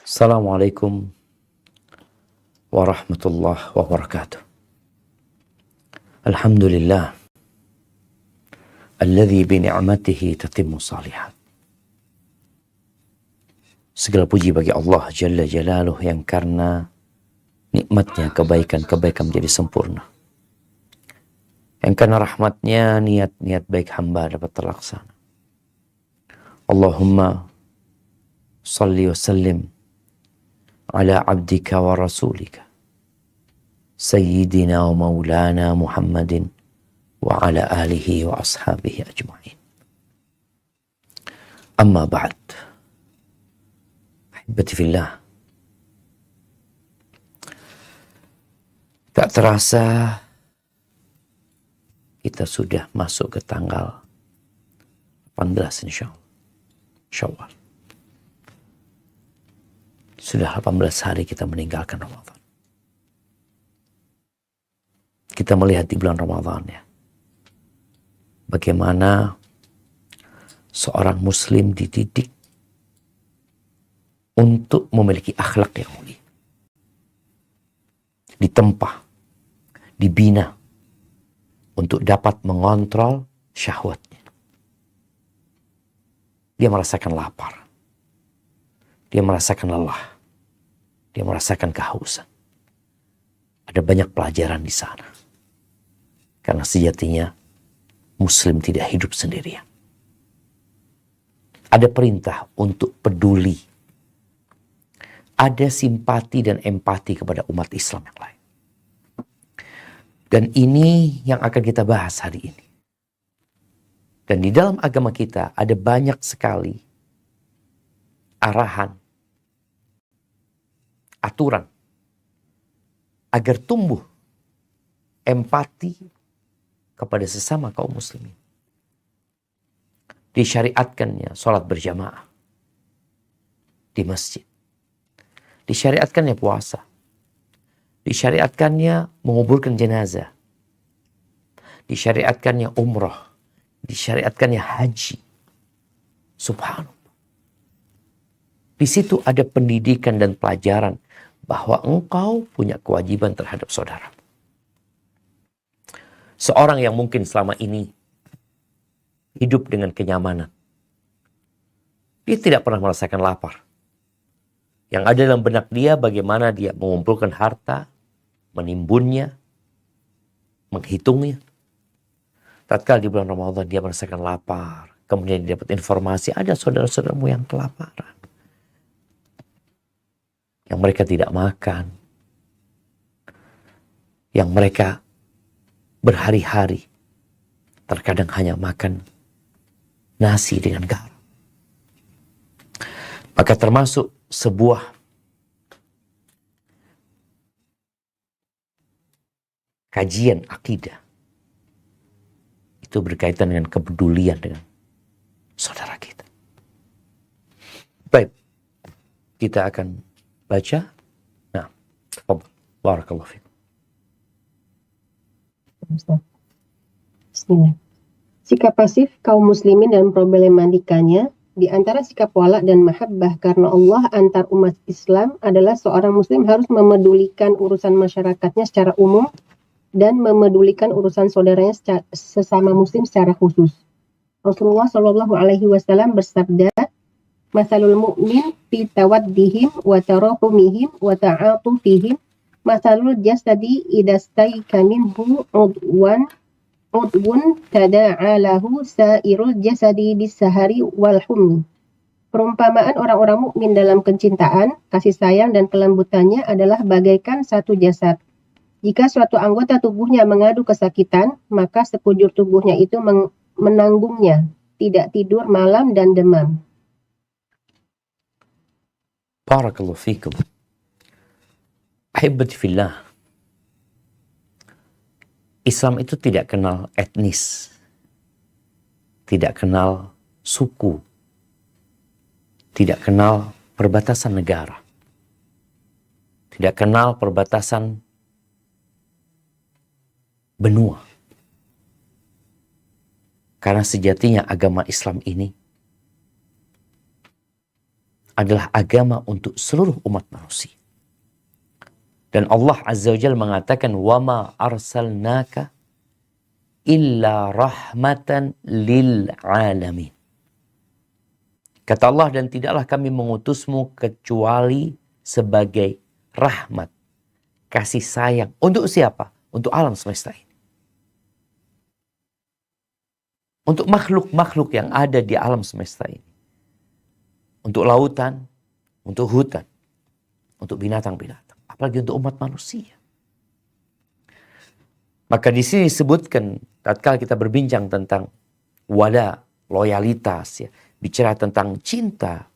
Assalamualaikum warahmatullahi wabarakatuh. Alhamdulillah alladzi bi ni'matihi tatimmu shalihat. Segala puji bagi Allah Jalla Jalaluh yang karena nikmatnya kebaikan-kebaikan menjadi sempurna. Yang karena rahmatnya niat-niat baik hamba dapat terlaksana. Allahumma salli wa sallim ala abdika wa rasulika Sayyidina wa maulana Muhammadin wa ala alihi wa ashabihi ajma'in. Amma ba'd. Ahibati fillah. Tak terasa kita sudah masuk ke tanggal 18 Syawal. Sudah 18 hari kita meninggalkan Ramadan. Kita melihat di bulan Ramadan ya, bagaimana seorang muslim dididik untuk memiliki akhlak yang mulia. Ditempa, dibina untuk dapat mengontrol syahwatnya. Dia merasakan lapar. Dia merasakan lelah. Dia merasakan kehausan. Ada banyak pelajaran di sana. Karena sejatinya muslim tidak hidup sendirian. Ada perintah untuk peduli. Ada simpati dan empati kepada umat Islam yang lain. Dan ini yang akan kita bahas hari ini. Dan di dalam agama kita ada banyak sekali arahan, aturan agar tumbuh empati kepada sesama kaum muslimin. Disyariatkannya sholat berjamaah di masjid. Disyariatkannya puasa. Disyariatkannya menguburkan jenazah. Disyariatkannya umrah. Disyariatkannya haji. Subhanallah. Di situ ada pendidikan dan pelajaran bahwa engkau punya kewajiban terhadap saudara. Seorang yang mungkin selama ini hidup dengan kenyamanan. Dia tidak pernah merasakan lapar. Yang ada dalam benak dia bagaimana dia mengumpulkan harta, menimbunnya, menghitungnya. Tatkala di bulan Ramadan dia merasakan lapar. Kemudian dia dapat informasi ada saudara-saudaramu yang kelaparan. Yang mereka tidak makan. Yang mereka berhari-hari terkadang hanya makan nasi dengan garam. Maka termasuk sebuah kajian akidah itu berkaitan dengan kepedulian dengan saudara kita. Baik, kita akan baca. Nah, barakallahu fikum. Bismillah. Sikap pasif kaum muslimin dan problematikanya. Di antara sikap wala dan mahabbah karena Allah antar umat Islam adalah seorang muslim harus memedulikan urusan masyarakatnya secara umum dan memedulikan urusan saudaranya sesama muslim secara khusus. Rasulullah Shallallahu Alaihi Wasallam bersabda, "Masalul mu'min fi tawaddihim wa tarahumihim wa ta'atufihim masalul jasadi idastayka minhu udwun tada'alahu sairul jasadi bisahari wal hummi." Perumpamaan orang-orang mukmin dalam kecintaan, kasih sayang dan kelembutannya adalah bagaikan satu jasad. Jika suatu anggota tubuhnya mengadu kesakitan, maka sekujur tubuhnya itu menanggungnya, tidak tidur malam dan demam. Barakallahu fikum. Ahibati fillah. Islam itu tidak kenal etnis. Tidak kenal suku. Tidak kenal perbatasan negara. Tidak kenal perbatasan benua. Karena sejatinya agama Islam ini adalah agama untuk seluruh umat manusia. Dan Allah Azza wa Jalla mengatakan, وَمَا أَرْسَلْنَاكَ إِلَّا رَحْمَةً لِلْعَالَمِينَ. Kata Allah, dan tidaklah kami mengutusmu kecuali sebagai rahmat, kasih sayang. Untuk siapa? Untuk alam semesta ini. Untuk makhluk-makhluk yang ada di alam semesta ini. Untuk lautan, untuk hutan, untuk binatang-binatang. Apalagi untuk umat manusia. Maka di sini disebutkan, tatkala kita berbincang tentang wala, loyalitas, ya, bicara tentang cinta,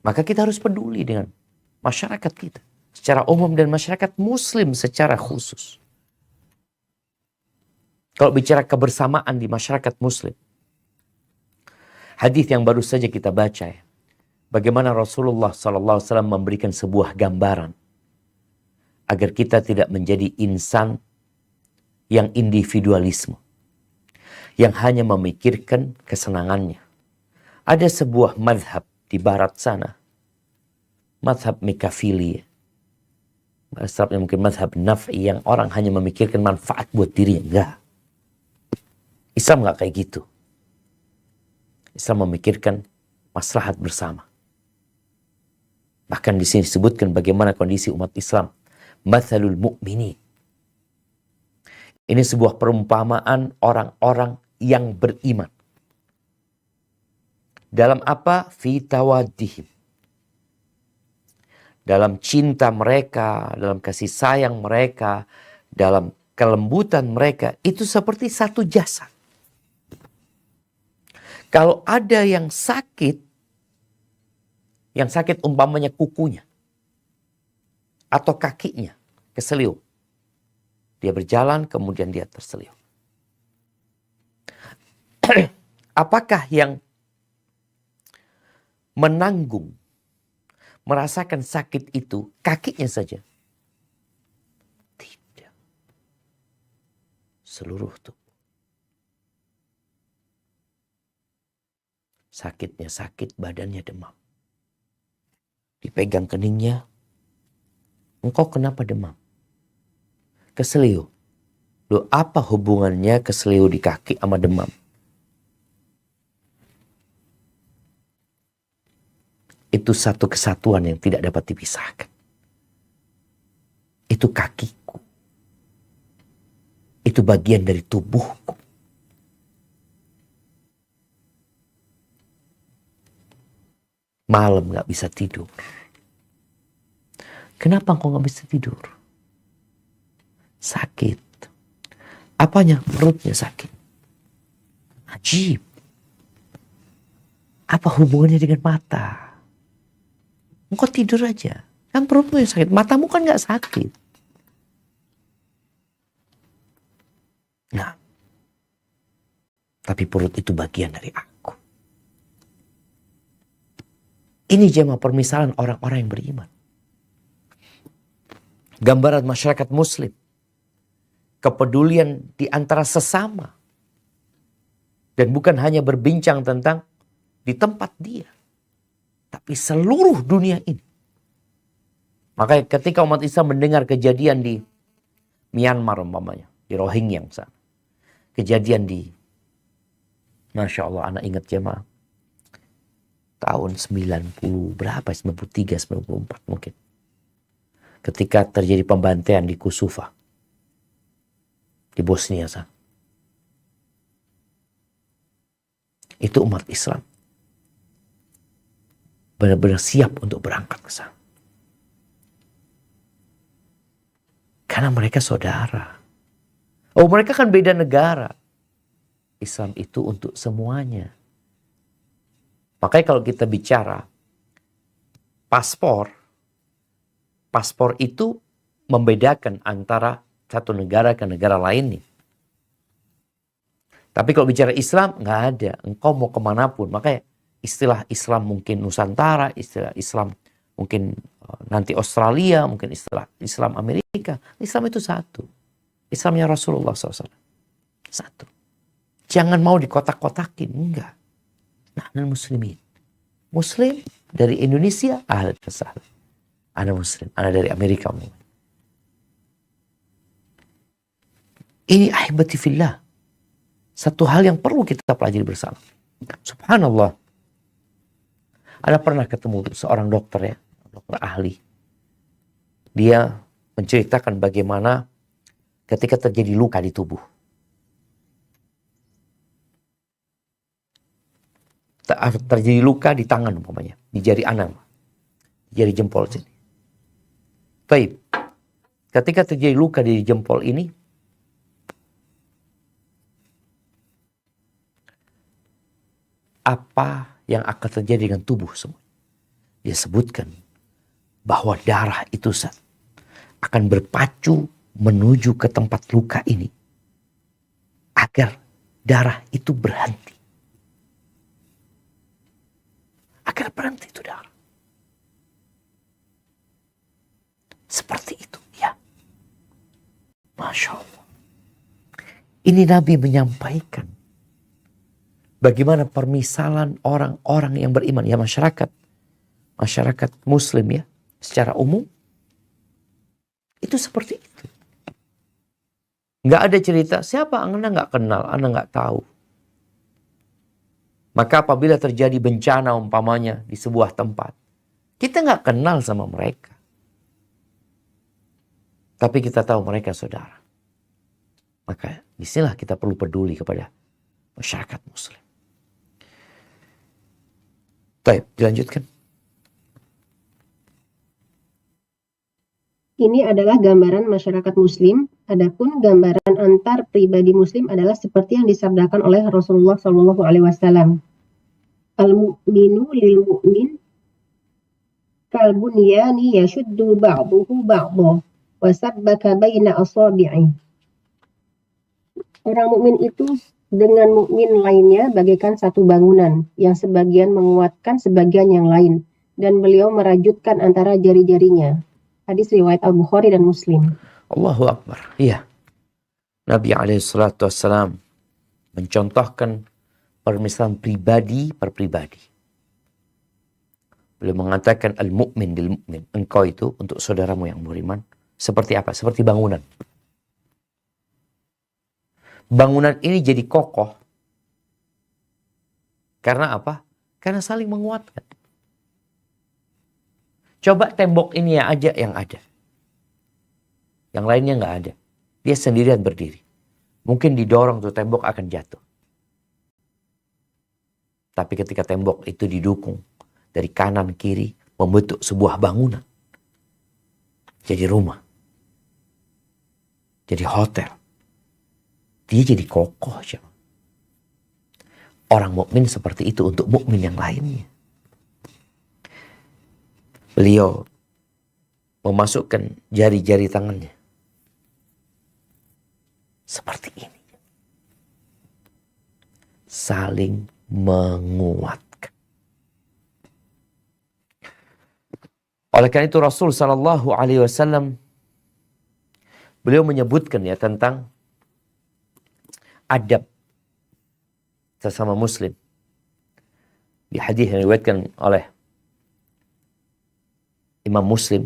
maka kita harus peduli dengan masyarakat kita secara umum dan masyarakat muslim secara khusus. Kalau bicara kebersamaan di masyarakat muslim, hadis yang baru saja kita baca, ya, bagaimana Rasulullah SAW memberikan sebuah gambaran agar kita tidak menjadi insan yang individualisme, yang hanya memikirkan kesenangannya. Ada sebuah madhab di barat sana, madhab Mikafili, madhabnya mungkin madhab naf'i, yang orang hanya memikirkan manfaat buat dirinya. Enggak. Islam enggak kayak gitu. Islam memikirkan maslahat bersama. Bahkan di sini disebutkan bagaimana kondisi umat Islam. Mathalul mu'minin. Ini sebuah perumpamaan orang-orang yang beriman. Dalam apa? Fi tawaddihim. Dalam cinta mereka, dalam kasih sayang mereka, dalam kelembutan mereka. Itu seperti satu jasad. Kalau ada yang sakit umpamanya kukunya atau kakinya keseliu, dia berjalan kemudian dia terseliu. Apakah yang menanggung, merasakan sakit itu kakinya saja? Tidak. Seluruh tubuh. Sakitnya sakit, badannya demam. Dipegang keningnya, engkau kenapa demam? Keseliu. Loh, apa hubungannya keseliu di kaki sama demam? Itu satu kesatuan yang tidak dapat dipisahkan. Itu kakiku. Itu bagian dari tubuhku. Malam gak bisa tidur. Kenapa engkau gak bisa tidur? Sakit. Apanya? Perutnya sakit. Ajib. Apa hubungannya dengan mata? Engkau tidur aja. Kan perutmu yang sakit. Matamu kan gak sakit. Nah. Tapi perut itu bagian dari aku. Ini jemaah permisalan orang-orang yang beriman. Gambaran masyarakat muslim. Kepedulian di antara sesama. Dan bukan hanya berbincang tentang di tempat dia. Tapi seluruh dunia ini. Makanya ketika umat Islam mendengar kejadian di Myanmar umpamanya. Di Rohingya sana. Kejadian di, Masya Allah, anak ingat jemaah. Tahun 90 berapa? 93, 94 mungkin. Ketika terjadi pembantaian di Kosovo. Di Bosnia sana. Itu umat Islam benar-benar siap untuk berangkat ke sana. Karena mereka saudara. Oh, mereka kan beda negara. Islam itu untuk semuanya. Makanya kalau kita bicara paspor itu membedakan antara satu negara ke negara lainnya. Tapi kalau bicara Islam, nggak ada. Engkau mau kemanapun. Makanya istilah Islam mungkin Nusantara, istilah Islam mungkin nanti Australia, mungkin istilah Islam Amerika. Islam itu satu. Islamnya Rasulullah SAW. Satu. Jangan mau dikotak-kotakin. Enggak. Nah, muslimin. Muslim dari Indonesia, ahlan wa sahlan. Ana muslim, ana dari Amerika. Ini ahibati fillah. Satu hal yang perlu kita pelajari bersama. Subhanallah. Ana pernah ketemu seorang dokter ya, dokter ahli. Dia menceritakan bagaimana ketika terjadi luka di tubuh. Terjadi luka di tangan umpamanya, di jari ana, di jari jempol sini. Baik. Ketika terjadi luka di jempol ini, apa yang akan terjadi dengan tubuh semua? Dia sebutkan bahwa darah itu akan berpacu menuju ke tempat luka ini agar darah itu berhenti. Agar berhenti itu darah. Seperti itu ya. Masya Allah. Ini Nabi menyampaikan bagaimana permisalan orang-orang yang beriman. Ya masyarakat muslim ya. Secara umum. Itu seperti itu. Nggak ada cerita, siapa Anda nggak kenal, Anda nggak tahu. Maka apabila terjadi bencana umpamanya di sebuah tempat, kita nggak kenal sama mereka. Tapi kita tahu mereka saudara. Maka disinilah kita perlu peduli kepada masyarakat muslim. Baik, dilanjutkan. Ini adalah gambaran masyarakat muslim, adapun gambaran antar pribadi muslim adalah seperti yang disabdakan oleh Rasulullah SAW. Al-mu'minu lil-mu'min kal-bunyani yashuddu ba'duhu ba'dahu wa sabbaka baina asabi'i. Orang mukmin itu dengan mukmin lainnya bagaikan satu bangunan yang sebagian menguatkan sebagian yang lain, dan beliau merajutkan antara jari-jarinya. Hadis riwayat Al-Bukhari dan Muslim. Allahu Akbar. Iya. Nabi SAW mencontohkan permisalan pribadi per pribadi. Beliau mengatakan al-mu'min lil mu'min. Engkau itu untuk saudaramu yang beriman. Seperti apa? Seperti bangunan. Bangunan ini jadi kokoh. Karena apa? Karena saling menguatkan. Coba tembok ini aja yang ada. Yang lainnya nggak ada. Dia sendirian berdiri. Mungkin didorong tuh tembok akan jatuh. Tapi ketika tembok itu didukung dari kanan kiri membentuk sebuah bangunan. Jadi rumah. Jadi hotel. Dia jadi kokoh. Orang mukmin seperti itu untuk mukmin yang lainnya. Beliau memasukkan jari-jari tangannya. Seperti ini. Saling menguatkan. Oleh karena itu Rasul SAW beliau menyebutkan ya tentang adab sesama muslim. Di hadis yang diriwayatkan oleh Imam Muslim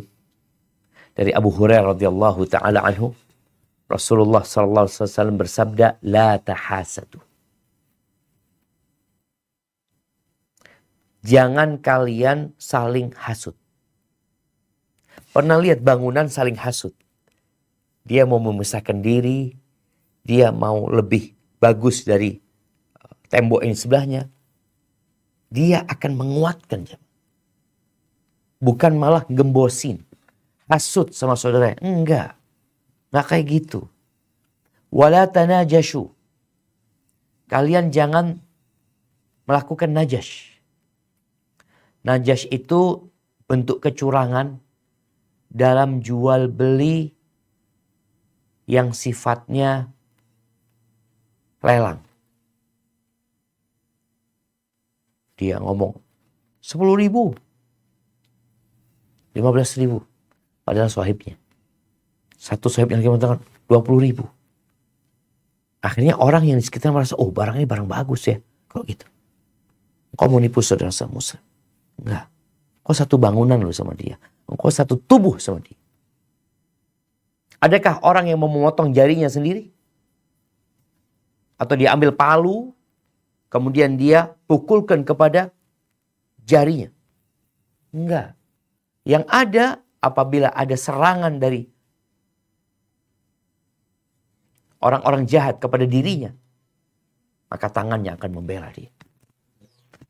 dari Abu Hurairah radhiyallahu taala anhu, Rasulullah sallallahu alaihi wasallam bersabda, "La tahasadu." Jangan kalian saling hasud. Pernah lihat bangunan saling hasud? Dia mau memisahkan diri, dia mau lebih bagus dari tembok ini sebelahnya. Dia akan menguatkan. Bukan malah gembosin. Hasud sama saudara. Enggak. Nggak kayak gitu. Wala tanajashu. Kalian jangan melakukan najash. Najash itu bentuk kecurangan dalam jual beli yang sifatnya lelang. Dia ngomong 10.000. 15.000. Padahal sahibnya. Satu sahib yang mengatakan 20.000. Akhirnya orang yang di sekitar merasa, oh barang ini barang bagus ya. Kok gitu? Kau mau nipu saudara muslim? Enggak. Engkau satu bangunan loh sama dia. Engkau satu tubuh sama dia. Adakah orang yang mau memotong jarinya sendiri? Atau dia ambil palu, kemudian dia pukulkan kepada jarinya? Enggak. Yang ada apabila ada serangan dari orang-orang jahat kepada dirinya, maka tangannya akan membela dia.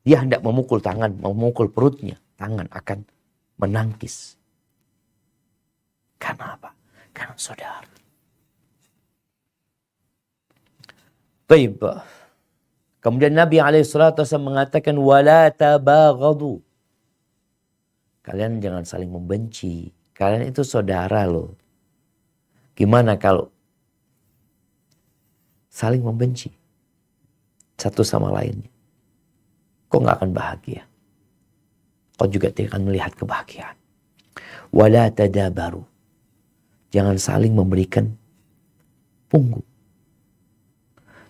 Dia hendak memukul tangan, memukul perutnya, tangan akan menangkis. Karena apa? Karena saudara. Baik. Kemudian Nabi SAW mengatakan, wala tabaghadu. Kalian jangan saling membenci. Kalian itu saudara loh. Gimana kalau saling membenci satu sama lainnya? Kau gak akan bahagia. Kau juga tidak akan melihat kebahagiaan. Wala tadabaru. Jangan saling memberikan punggung.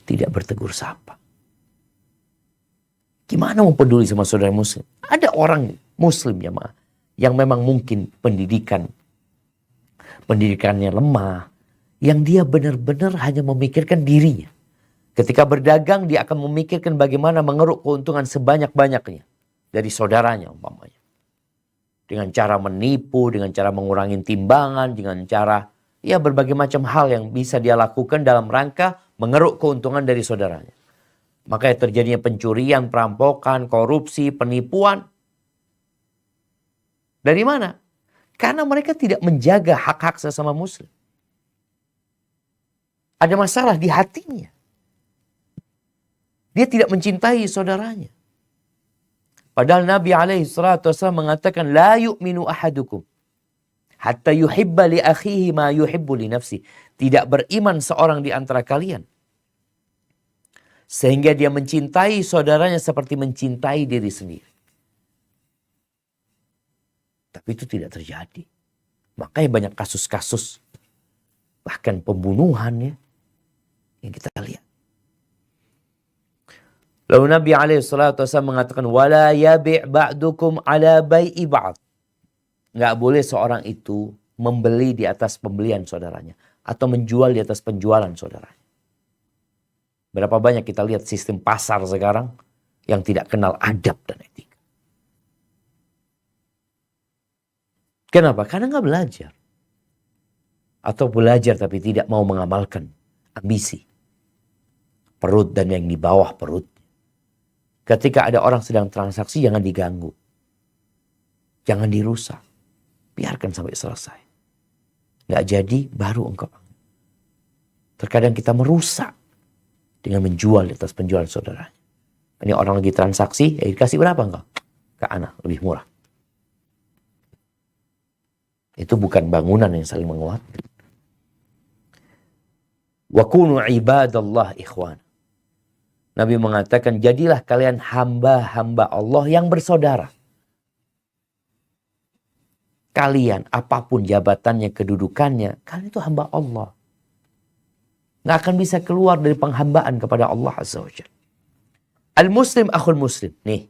Tidak bertegur sapa. Gimana mau peduli sama saudara muslim? Ada orang muslim ya ma, yang memang mungkin pendidikannya lemah, yang dia benar-benar hanya memikirkan dirinya. Ketika berdagang dia akan memikirkan bagaimana mengeruk keuntungan sebanyak-banyaknya dari saudaranya umpamanya. Dengan cara menipu, dengan cara mengurangi timbangan, dengan cara ya berbagai macam hal yang bisa dia lakukan dalam rangka mengeruk keuntungan dari saudaranya. Makanya terjadinya pencurian, perampokan, korupsi, penipuan. Dari mana? Karena mereka tidak menjaga hak-hak sesama muslim. Ada masalah di hatinya. Dia tidak mencintai saudaranya. Padahal Nabi SAW mengatakan, la yu'minu ahadukum hatta yuhibba li akhihi ma yuhibbu li nafsi. Tidak beriman seorang di antara kalian sehingga dia mencintai saudaranya seperti mencintai diri sendiri. Tapi itu tidak terjadi. Makanya banyak kasus-kasus, bahkan pembunuhan ya, yang kita lihat. Lalu Nabi SAW mengatakan, wala yabi' ba'dukum ala bai'i ba'd. Nggak boleh seorang itu membeli di atas pembelian saudaranya. Atau menjual di atas penjualan saudaranya. Berapa banyak kita lihat sistem pasar sekarang yang tidak kenal adab dan etika. Kenapa? Karena nggak belajar. Atau belajar tapi tidak mau mengamalkan ambisi. Perut dan yang di bawah perut. Ketika ada orang sedang transaksi, jangan diganggu. Jangan dirusak. Biarkan sampai selesai. Nggak jadi, baru engkau. Terkadang kita merusak dengan menjual di atas penjualan saudaranya. Ini orang lagi transaksi, ya dikasih berapa engkau? Ke anak, lebih murah. Itu bukan bangunan yang saling menguatkan. Wa kunu ibadallah ikhwan. Nabi mengatakan, jadilah kalian hamba-hamba Allah yang bersaudara. Kalian, apapun jabatannya, kedudukannya, kalian itu hamba Allah. Nggak akan bisa keluar dari penghambaan kepada Allah Azza wa Jalla. Al-Muslim akhul Muslim. Nih,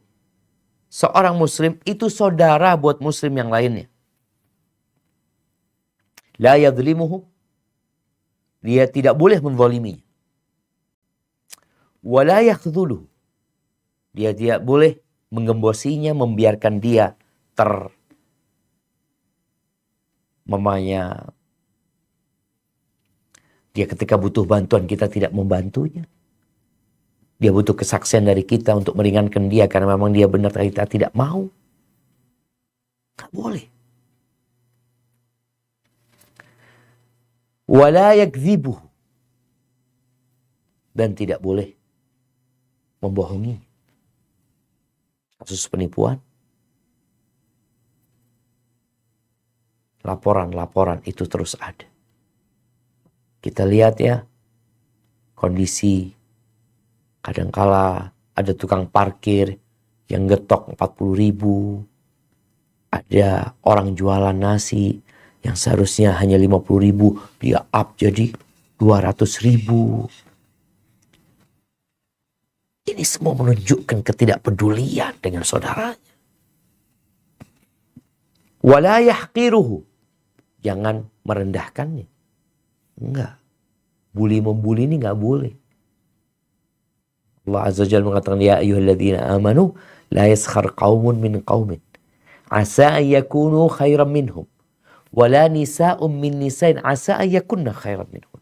seorang Muslim itu saudara buat Muslim yang lainnya. La yadhlimuhu. Dia tidak boleh menzaliminya. Wala yakhdhuluhu. Dia tidak boleh menggembosinya, membiarkan dia dia ketika butuh bantuan kita tidak membantunya. Dia butuh kesaksian dari kita untuk meringankan dia karena memang dia benar kita tidak mau. Gak boleh. Wala yakdzibuhu. Dan tidak boleh membohongi. Kasus penipuan. Laporan-laporan itu terus ada. Kita lihat ya, kondisi kadangkala ada tukang parkir yang getok 40.000. Ada orang jualan nasi yang seharusnya hanya 50.000, dia up jadi 200.000. Ini semua menunjukkan ketidakpedulian dengan saudaranya. Wala yahqiruhu. Jangan merendahkannya. Enggak. Bully-membuli ini enggak boleh. Allah Azza wa Jalla mengatakan, ya ayyuhalladzina amanu la yaskhar qaumun min qaumin asa an yakunu khairan minhum wala nisa'un min nisa'in asa an yakunna khairan minhum.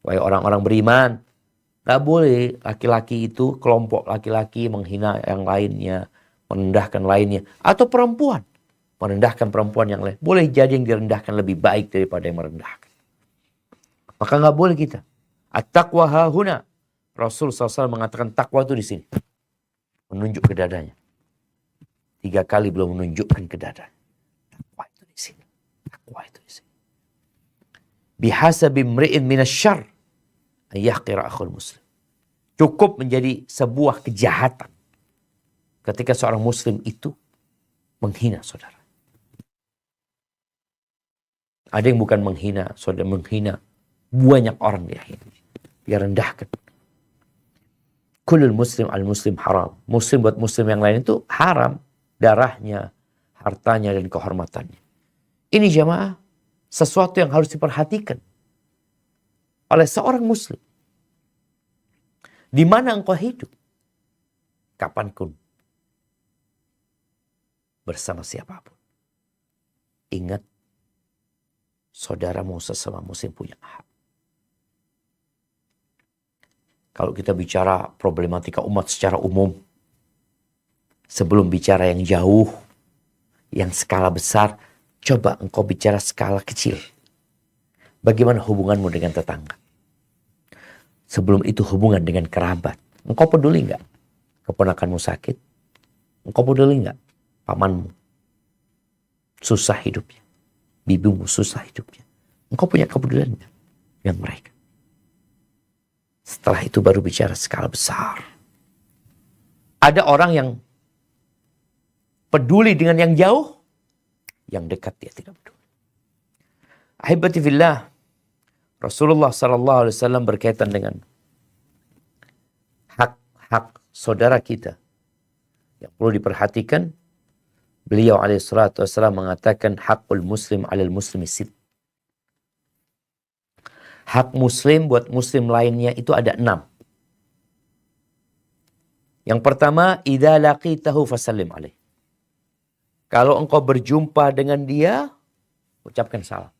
Wahai orang-orang beriman, enggak boleh laki-laki itu, kelompok laki-laki menghina yang lainnya, merendahkan lainnya, atau perempuan merendahkan perempuan yang lain. Boleh jadi yang direndahkan lebih baik daripada yang merendahkan. Maka nggak boleh kita. At-taqwa hahuna. Rasul SAW mengatakan takwa itu di sini. Menunjuk ke dadanya. 3 kali belum menunjukkan ke dadanya. Takwa itu di sini. Takwa itu di sini. Bihasabi mri'in minasyarr an yahqira akhul muslim. Cukup menjadi sebuah kejahatan ketika seorang muslim itu menghina saudara. Ada yang bukan menghina, saudara menghina. Banyak orang dia rendahkan. Kullul muslim al muslim haram. Muslim buat muslim yang lain itu haram. Darahnya, hartanya, dan kehormatannya. Ini jamaah, sesuatu yang harus diperhatikan oleh seorang muslim. Di mana engkau hidup, kapanpun, bersama siapapun. Ingat, saudaramu sesama muslim punya hak. Kalau kita bicara problematika umat secara umum, sebelum bicara yang jauh, yang skala besar, coba engkau bicara skala kecil. Bagaimana hubunganmu dengan tetangga? Sebelum itu hubungan dengan kerabat. Engkau peduli nggak keponakanmu sakit? Engkau peduli nggak pamanmu susah hidupnya? Bibimu susah hidupnya? Engkau punya kepedulian nggak dengan mereka? Setelah itu baru bicara skala besar. Ada orang yang peduli dengan yang jauh, yang dekat dia tidak peduli. Ahibati fillah, Rasulullah SAW berkaitan dengan hak-hak saudara kita yang perlu diperhatikan. Beliau alaihissalatu wassalam mengatakan hakul muslim alal muslimi sit. Hak muslim buat muslim lainnya itu ada 6. Yang pertama, idza laqitahu fasallim alaih. Kalau engkau berjumpa dengan dia, ucapkan salam.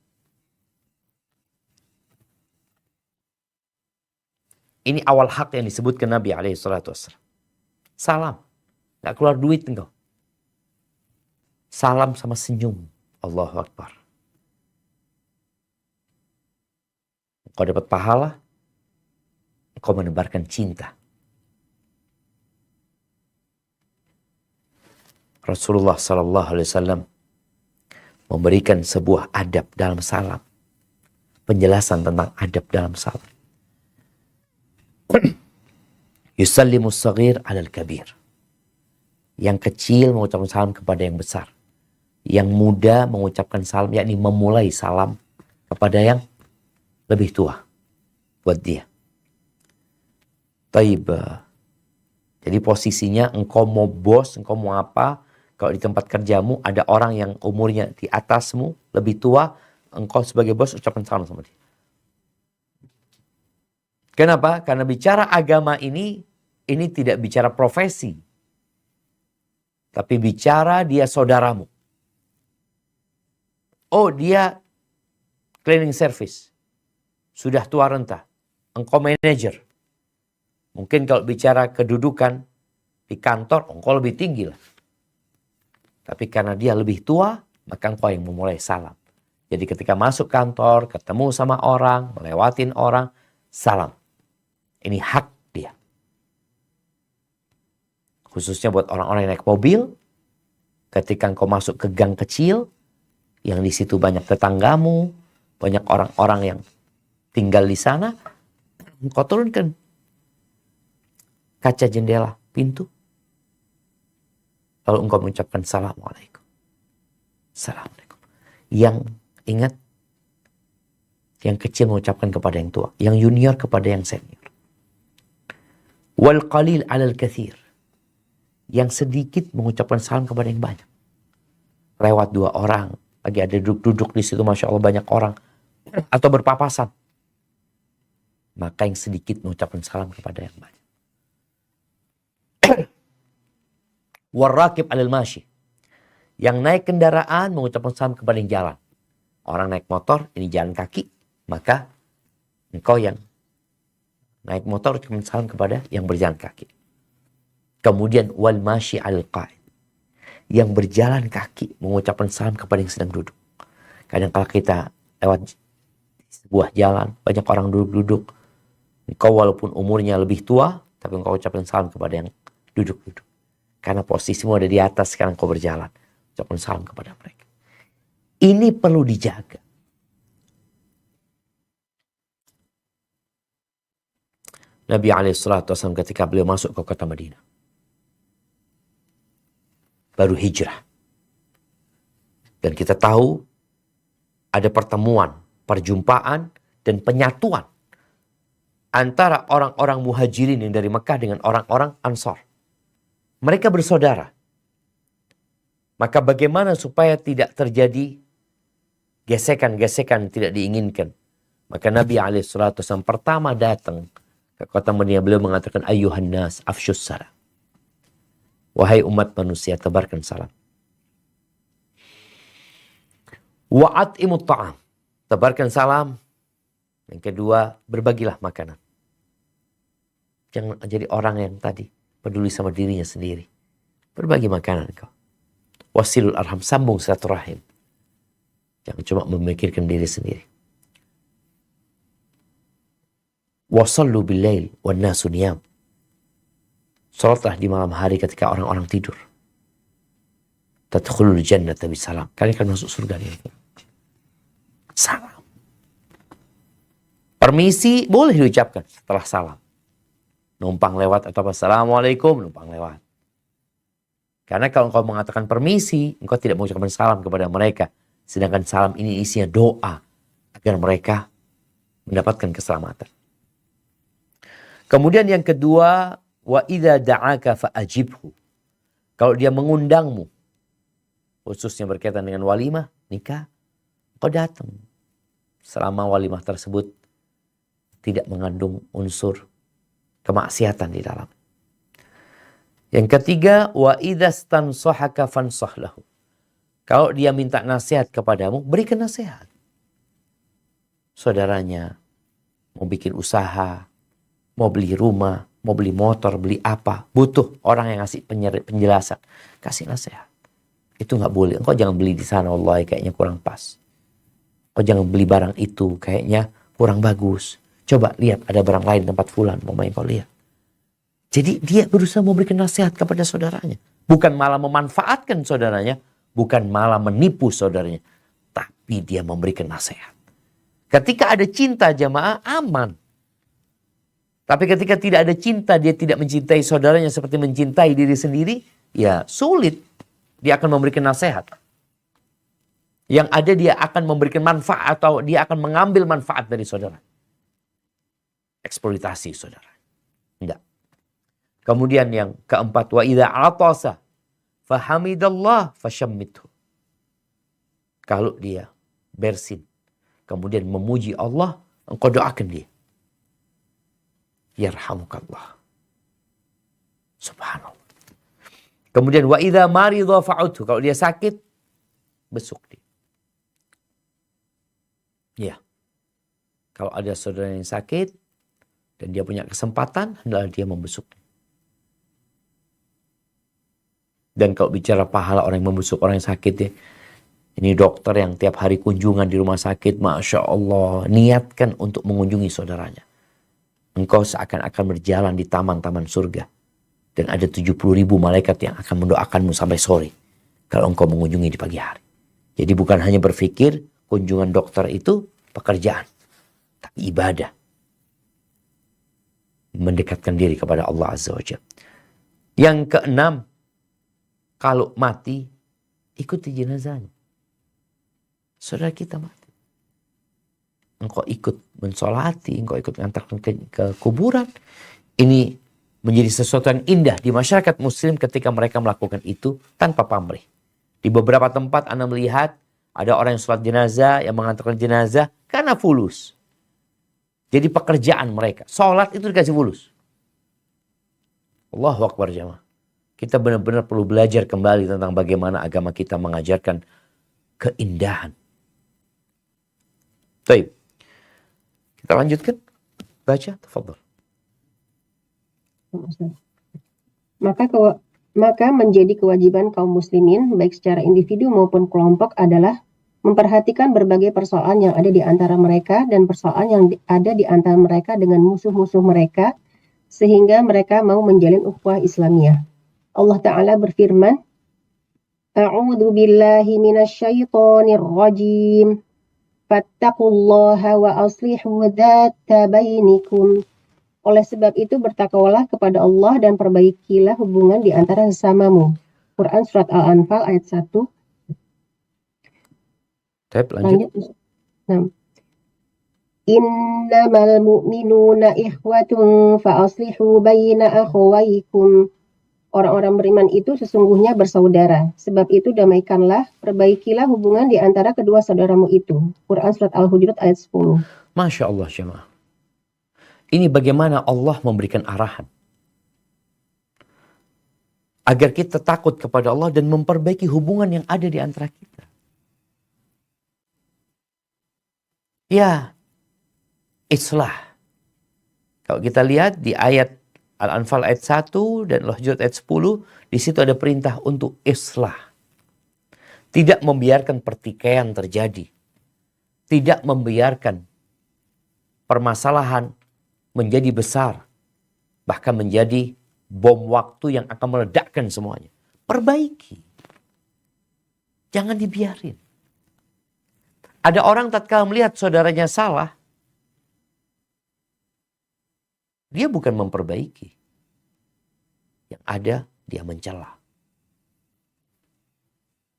Ini awal hak yang disebutkan Nabi alaihissalatu wassalam. Salam. Gak keluar duit engkau. Salam sama senyum. Allahu Akbar. Engkau dapat pahala. Engkau menebarkan cinta. Rasulullah SAW memberikan sebuah adab dalam salam. Penjelasan tentang adab dalam salam. Yusallimus saghir alal kabir. Yang kecil mengucapkan salam kepada yang besar. Yang muda mengucapkan salam, yakni memulai salam kepada yang lebih tua buat dia. Taib. Jadi posisinya engkau mau bos, engkau mau apa, kalau di tempat kerjamu ada orang yang umurnya di atasmu, lebih tua, engkau sebagai bos ucapkan salam sama dia. Kenapa? Karena bicara agama ini tidak bicara profesi. Tapi bicara dia saudaramu. Oh, dia cleaning service. Sudah tua renta. Engkau manajer. Mungkin kalau bicara kedudukan di kantor, engkau lebih tinggi lah. Tapi karena dia lebih tua, maka engkau yang memulai salam. Jadi ketika masuk kantor, ketemu sama orang, melewatin orang, salam. Ini hak dia. Khususnya buat orang-orang yang naik mobil, ketika engkau masuk ke gang kecil, yang di situ banyak tetanggamu, banyak orang-orang yang tinggal di sana, engkau turunkan kaca jendela, pintu. Lalu engkau mengucapkan Assalamualaikum. Assalamualaikum. Yang ingat, yang kecil mengucapkan kepada yang tua, yang junior kepada yang senior. Wal qalil alal kathir. Yang sedikit mengucapkan salam kepada yang banyak. lewat 2 orang, lagi ada duduk-duduk di situ, Masya Allah banyak orang, atau berpapasan, maka yang sedikit mengucapkan salam kepada yang banyak. Warrakib alal mashi, yang naik kendaraan mengucapkan salam kepada yang jalan. Orang naik motor, ini jalan kaki, maka engkau yang naik motor ucapkan salam kepada yang berjalan kaki. Kemudian wal mashi alal qa'id, yang berjalan kaki mengucapkan salam kepada yang sedang duduk. Kadang kalau kita lewat sebuah jalan, banyak orang duduk-duduk, engkau walaupun umurnya lebih tua, tapi engkau ucapkan salam kepada yang duduk-duduk. Karena posisimu ada di atas, sekarang engkau berjalan, ucapkan salam kepada mereka. Ini perlu dijaga. Nabi SAW ketika beliau masuk ke kota Madinah, baru hijrah. Dan kita tahu ada pertemuan, perjumpaan, dan penyatuan antara orang-orang muhajirin yang dari Mekah dengan orang-orang Ansor. Mereka bersaudara. Maka bagaimana supaya tidak terjadi gesekan-gesekan tidak diinginkan? Maka Nabi SAW pertama datang ke kota Madinah, beliau mengatakan, Ayyuhan nas afsyus salam. Wahai umat manusia, tebarkan salam. Wa'at'imut ta'am, tebarkan salam. Yang kedua, berbagilah makanan. Jangan jadi orang yang tadi peduli sama dirinya sendiri. Berbagi makanan kau. Wasilul arham, sambung silaturahim. Jangan cuma memikirkan diri sendiri. Wasallu billail wan nasu niyam. Salatlah di malam hari ketika orang-orang tidur. Tadkhulul jannata bisalam. Kalian akan masuk surga dengan salam. Permisi boleh diucapkan setelah salam. Numpang lewat atau assalamualaikum, numpang lewat. Karena kalau engkau mengatakan permisi, engkau tidak mengucapkan salam kepada mereka. Sedangkan salam ini isinya doa agar mereka mendapatkan keselamatan. Kemudian yang kedua, wa idza da'aka fa'ajibhu. Kalau dia mengundangmu, khususnya berkaitan dengan walimah, nikah, engkau datang. Selama walimah tersebut tidak mengandung unsur kemaksiatan di dalam. Yang ketiga, wa idza stansahaka fansah lahu. Kalau dia minta nasihat kepadamu, berikan nasihat. Saudaranya mau bikin usaha, mau beli rumah, mau beli motor, beli apa, butuh orang yang ngasih penjelasan, kasih nasihat. Itu nggak boleh. Engkau jangan beli di sana, wallahi kayaknya kurang pas. Engkau jangan beli barang itu, kayaknya kurang bagus. Coba lihat ada barang lain tempat fulan, mau main kau lihat. Jadi dia berusaha memberikan nasihat kepada saudaranya. Bukan malah memanfaatkan saudaranya, bukan malah menipu saudaranya. Tapi dia memberikan nasihat. Ketika ada cinta jamaah, aman. Tapi ketika tidak ada cinta, dia tidak mencintai saudaranya seperti mencintai diri sendiri, ya sulit. Dia akan memberikan nasihat. Yang ada dia akan memberikan manfaat atau dia akan mengambil manfaat dari saudara. Eksploitasi saudara. Tidak. Kemudian yang keempat, wa idza atasa fahamidallah fashammithu. Kalau dia bersin, kemudian memuji Allah, engkau doakan dia. Yarhamukallah. Subhanallah. Kemudian wa idza maridha fa'udhu. Kalau dia sakit, besuk dia. Ya. Kalau ada saudara yang sakit dan dia punya kesempatan, hendaklah dia membesuk. Dan kalau bicara pahala orang yang membesuk orang yang sakit ya, ini dokter yang tiap hari kunjungan di rumah sakit, Masya Allah, niatkan untuk mengunjungi saudaranya. Engkau seakan-akan berjalan di taman-taman surga. Dan ada 70.000 malaikat yang akan mendoakanmu sampai sore. Kalau engkau mengunjungi di pagi hari. Jadi bukan hanya berpikir kunjungan dokter itu pekerjaan. Tapi ibadah. Mendekatkan diri kepada Allah Azza wa Jalla. Yang keenam, kalau mati, ikuti jenazahnya. Saudara kita mati. Engkau ikut mensolati, engkau ikut mengantarkan ke kuburan. Ini menjadi sesuatu yang indah di masyarakat muslim ketika mereka melakukan itu tanpa pamrih. Di beberapa tempat Anda melihat ada orang yang sholat jenazah, yang mengantarkan jenazah karena fulus. Jadi pekerjaan mereka. Sholat itu dikasih fulus. Allahu Akbar jamaah. Kita benar-benar perlu belajar kembali tentang bagaimana agama kita mengajarkan keindahan. Baik. Kita lanjutkan. Baca, tafadhol. Maka menjadi kewajiban kaum muslimin, baik secara individu maupun kelompok, adalah memperhatikan berbagai persoalan yang ada di antara mereka dan persoalan yang ada di antara mereka dengan musuh-musuh mereka, sehingga mereka mau menjalin ukhuwah Islamiyah. Allah Ta'ala berfirman, A'udzu billahi minasyaitonir rajim. Fattaqullaha wa aslihu dzata bainikum. Oleh sebab itu bertakwalah kepada Allah dan perbaikilah hubungan di antara sesamamu. Quran surat Al-Anfal ayat 1. Lanjut. Nah. Innamal mu'minuna ikhwatun fa aslihu baina akhawaykum. Orang-orang beriman itu sesungguhnya bersaudara. Sebab itu damaikanlah, perbaikilah hubungan di antara kedua saudaramu itu. Quran surat Al-Hujurat ayat 10. Masya Allah jemaah. Ini bagaimana Allah memberikan arahan. Agar kita takut kepada Allah dan memperbaiki hubungan yang ada di antara kita. Ya, islah. Kalau kita lihat di ayat Al-Anfal ayat 1 dan Al-Hujurat ayat 10, di situ ada perintah untuk islah. Tidak membiarkan pertikaian terjadi. Tidak membiarkan permasalahan menjadi besar. Bahkan menjadi bom waktu yang akan meledakkan semuanya. Perbaiki. Jangan dibiarin. Ada orang tatkala melihat saudaranya salah, dia bukan memperbaiki. Yang ada, dia mencela.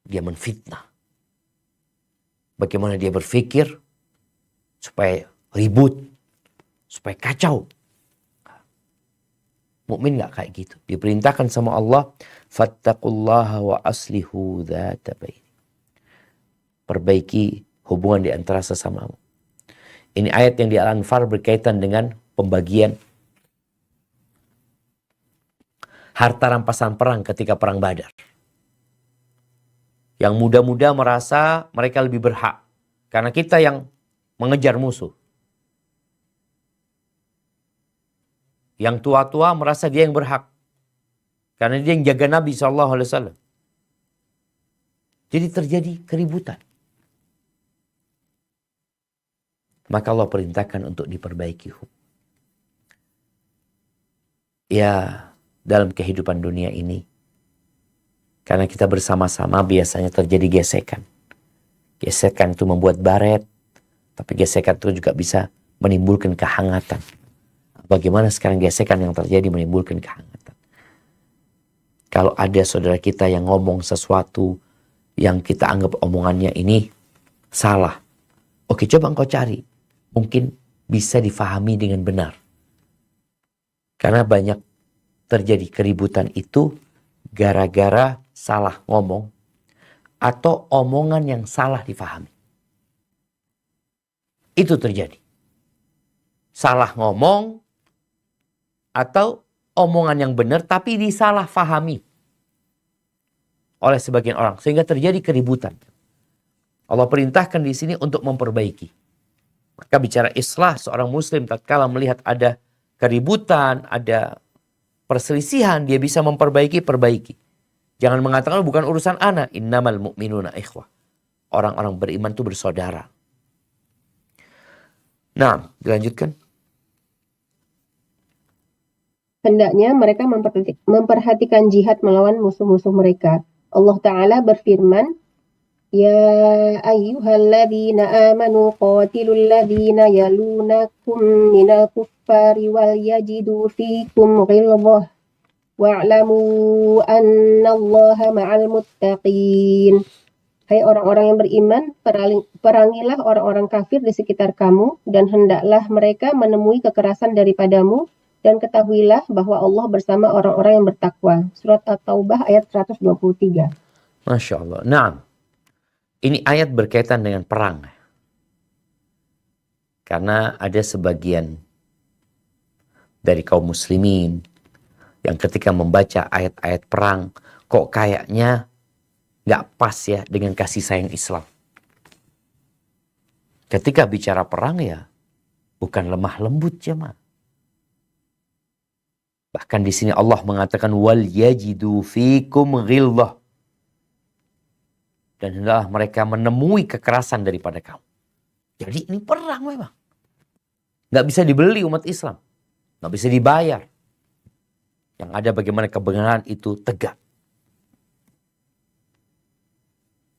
Dia menfitnah. Bagaimana dia berpikir supaya ribut, supaya kacau. Mukmin nggak kayak gitu. Diperintahkan sama Allah, fattaqullaha wa aslihu dzata baini. Perbaiki hubungan di antara sesamamu. Ini ayat yang di Al-Anfal berkaitan dengan pembagian harta rampasan perang ketika perang Badar. Yang muda-muda merasa mereka lebih berhak karena kita yang mengejar musuh. Yang tua-tua merasa dia yang berhak karena dia yang jaga Nabi SAW. Jadi terjadi keributan. Maka Allah perintahkan untuk diperbaiki. Ya, dalam kehidupan dunia ini, karena kita bersama-sama biasanya terjadi gesekan. Gesekan itu membuat baret, tapi gesekan itu juga bisa menimbulkan kehangatan. Bagaimana sekarang gesekan yang terjadi menimbulkan kehangatan? Kalau ada saudara kita yang ngomong sesuatu yang kita anggap omongannya ini salah, oke, coba engkau cari. Mungkin bisa difahami dengan benar. Karena banyak terjadi keributan itu gara-gara salah ngomong atau omongan yang salah difahami. Itu terjadi. Salah ngomong atau omongan yang benar tapi disalah fahami oleh sebagian orang sehingga terjadi keributan. Allah perintahkan di sini untuk memperbaiki. Maka bicara islah, seorang muslim tatkala melihat ada keributan, ada perselisihan, dia bisa perbaiki. Jangan mengatakan bukan urusan ana. Innamal mu'minuna ikhwah. Orang-orang beriman itu bersaudara. Nah, dilanjutkan. Hendaknya mereka memperhatikan jihad melawan musuh-musuh mereka. Allah Ta'ala berfirman, Ya ayyuhalladzina amanu qatilul ladzina yalunakum minal kuffari wal yajidu fikum ghilzah wa'lamu annallaha ma'al muttaqin. Hai orang-orang yang beriman, perangilah orang-orang kafir di sekitar kamu dan hendaklah mereka menemui kekerasan daripadamu dan ketahuilah bahwa Allah bersama orang-orang yang bertakwa. Surat At-Taubah ayat 123. Masya Allah. Nah, ini ayat berkaitan dengan perang. Karena ada sebagian dari kaum muslimin yang ketika membaca ayat-ayat perang, kok kayaknya gak pas ya dengan kasih sayang Islam. Ketika bicara perang ya, bukan lemah lembut jemaah. Bahkan di sini Allah mengatakan wal yajidu fikum ghillah. Dan hendaklah mereka menemui kekerasan daripada kamu. Jadi ini perang memang. Gak bisa dibeli umat Islam. Gak bisa dibayar. Yang ada bagaimana kebenaran itu tegak.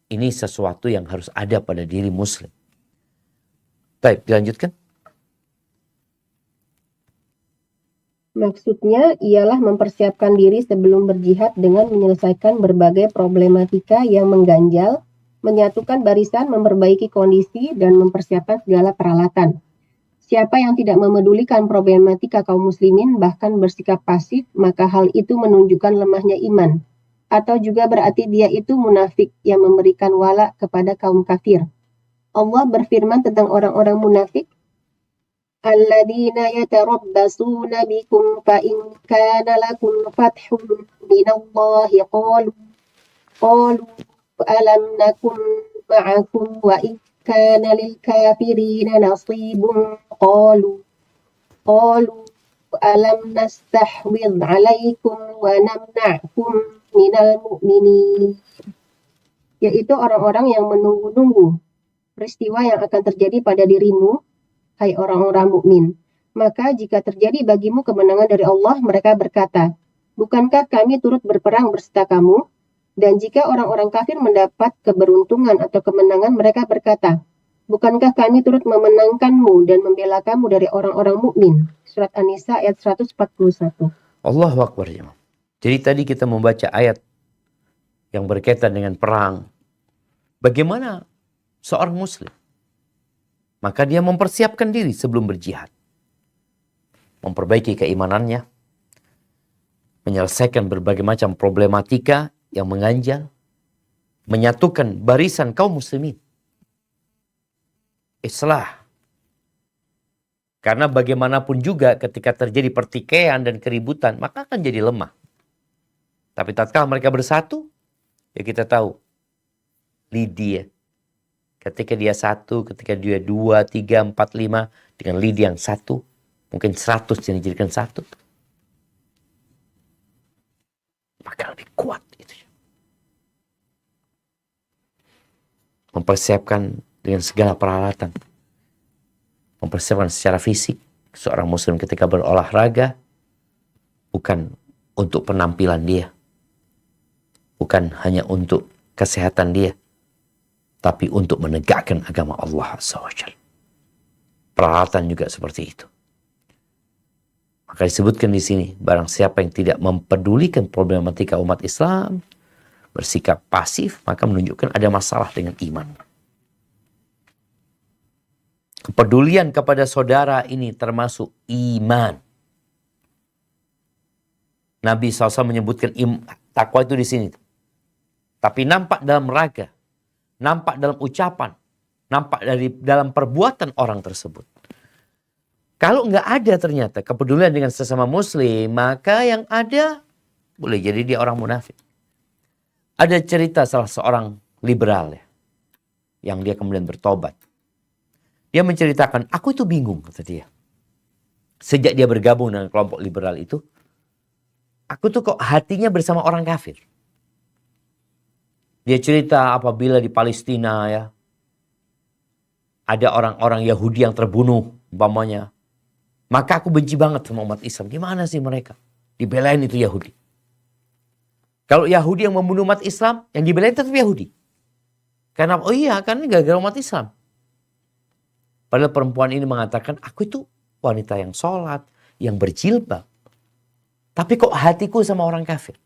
Ini sesuatu yang harus ada pada diri muslim. Baik, dilanjutkan. Maksudnya ialah mempersiapkan diri sebelum berjihad dengan menyelesaikan berbagai problematika yang mengganjal, menyatukan barisan, memperbaiki kondisi, dan mempersiapkan segala peralatan. Siapa yang tidak memedulikan problematika kaum muslimin bahkan bersikap pasif, maka hal itu menunjukkan lemahnya iman. Atau juga berarti dia itu munafik yang memberikan wala kepada kaum kafir. Allah berfirman tentang orang-orang munafik, Alladzina yatarabbasuna bikum fa in kana lakum fathun minallahi qalu alam nakum ma'akum wa in kana lil kafirina nasibun qalu alam nastahwidh 'alaikum wa namna'kum minal mu'minin. Yaitu orang-orang yang menunggu-nunggu peristiwa yang akan terjadi pada dirimu, hai orang-orang mukmin. Maka jika terjadi bagimu kemenangan dari Allah, mereka berkata, bukankah kami turut berperang berserta kamu? Dan jika orang-orang kafir mendapat keberuntungan atau kemenangan, mereka berkata, bukankah kami turut memenangkanmu dan membela kamu dari orang-orang mukmin? Surat An-Nisa ayat 141. Allahu Akbar. Jadi tadi kita membaca ayat yang berkaitan dengan perang. Bagaimana seorang muslim? Maka dia mempersiapkan diri sebelum berjihad. Memperbaiki keimanannya. Menyelesaikan berbagai macam problematika yang mengganjal. Menyatukan barisan kaum muslimin. Islah. Karena bagaimanapun juga ketika terjadi pertikaian dan keributan, maka akan jadi lemah. Tapi tatkala mereka bersatu, ya kita tahu. Lidi ya. Ketika dia satu, ketika dia 2, 3, 4, 5, dengan lidi yang satu, mungkin 100 yang dijadikan satu. Maka lebih kuat itu. Mempersiapkan dengan segala peralatan. Mempersiapkan secara fisik. Seorang muslim ketika berolahraga, bukan untuk penampilan dia. Bukan hanya untuk kesehatan dia. Tapi untuk menegakkan agama Allah SWT. Peralatan juga seperti itu. Maka disebutkan di sini, barang siapa yang tidak mempedulikan problematika umat Islam, bersikap pasif, maka menunjukkan ada masalah dengan iman. Kepedulian kepada saudara ini termasuk iman. Nabi SAW menyebutkan takwa itu di sini. Tapi nampak dalam raga. Nampak dalam ucapan, nampak dalam perbuatan orang tersebut. Kalau nggak ada ternyata kepedulian dengan sesama muslim, maka yang ada boleh jadi dia orang munafik. Ada cerita salah seorang liberal ya, yang dia kemudian bertobat. Dia menceritakan, aku itu bingung kata dia. Sejak dia bergabung dengan kelompok liberal itu, aku tuh kok hatinya bersama orang kafir. Dia cerita apabila di Palestina ya, ada orang-orang Yahudi yang terbunuh umpamanya. Maka aku benci banget sama umat Islam. Gimana sih mereka? Dibelain itu Yahudi. Kalau Yahudi yang membunuh umat Islam, yang dibelain tetap Yahudi. Karena, oh iya kan ini gara-gara umat Islam. Padahal perempuan ini mengatakan, aku itu wanita yang sholat, yang berjilbab. Tapi kok hatiku sama orang kafir?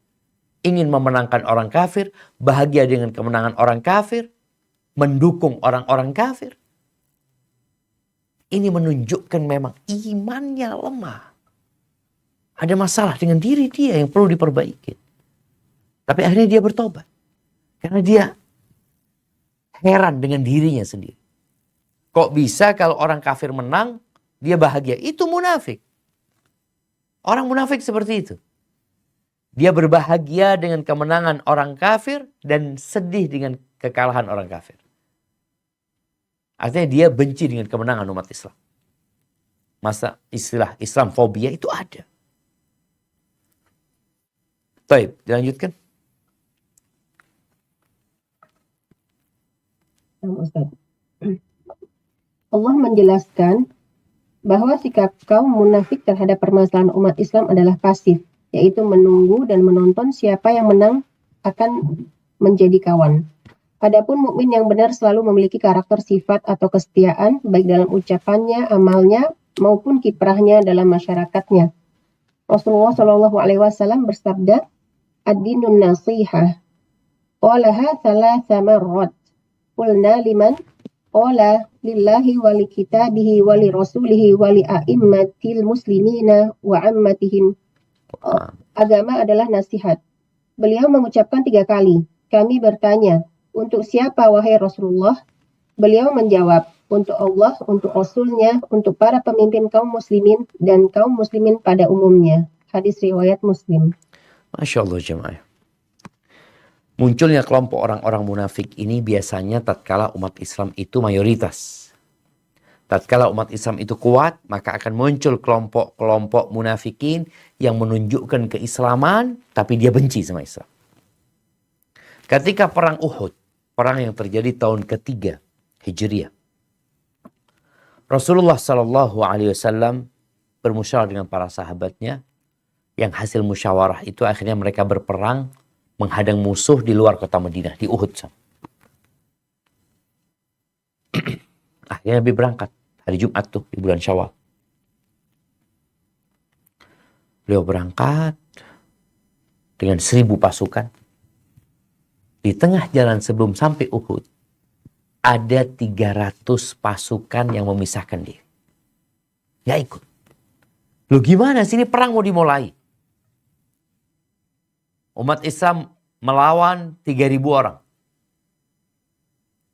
Ingin memenangkan orang kafir, bahagia dengan kemenangan orang kafir, mendukung orang-orang kafir. Ini menunjukkan memang imannya lemah. Ada masalah dengan diri dia yang perlu diperbaiki. Tapi akhirnya dia bertobat. Karena dia heran dengan dirinya sendiri. Kok bisa kalau orang kafir menang, dia bahagia? Itu munafik. Orang munafik seperti itu. Dia berbahagia dengan kemenangan orang kafir dan sedih dengan kekalahan orang kafir. Artinya dia benci dengan kemenangan umat Islam. Masa istilah Islamfobia itu ada. Baik, dilanjutkan. Ustaz. Allah menjelaskan bahwa sikap kaum munafik terhadap permasalahan umat Islam adalah pasif, yaitu menunggu dan menonton siapa yang menang akan menjadi kawan. Adapun mukmin yang benar selalu memiliki karakter sifat atau kesetiaan baik dalam ucapannya, amalnya maupun kiprahnya dalam masyarakatnya. Rasulullah Shallallahu Alaihi Wasallam bersabda, "Ad-dinun nasihah." Qalaha thalatha marrat. Qulna liman? Qala lillahi wa li kitabihi wa li rasulihi wa li a'immatil muslimina wa ammatihim. Agama adalah nasihat. Beliau mengucapkan 3 kali. Kami bertanya, untuk siapa wahai Rasulullah? Beliau menjawab, untuk Allah, untuk Rasulnya, untuk para pemimpin kaum muslimin dan kaum muslimin pada umumnya. Hadis riwayat Muslim. Masya Allah jemaah. Munculnya kelompok orang-orang munafik ini biasanya tatkala umat Islam itu mayoritas. Tatkala umat Islam itu kuat, maka akan muncul kelompok-kelompok munafikin yang menunjukkan keislaman, tapi dia benci sama Islam. Ketika perang Uhud, perang yang terjadi tahun ketiga Hijriah, Rasulullah Sallallahu Alaihi Wasallam bermusyawarah dengan para sahabatnya, yang hasil musyawarah itu akhirnya mereka berperang menghadang musuh di luar kota Madinah, di Uhud. Akhirnya Nabi berangkat hari Jumat tuh di bulan Syawal. Beliau berangkat dengan 1.000 pasukan. Di tengah jalan sebelum sampai Uhud, ada 300 pasukan yang memisahkan diri. Nggak ikut. Loh gimana sih, ini perang mau dimulai? Umat Islam melawan 3.000 orang.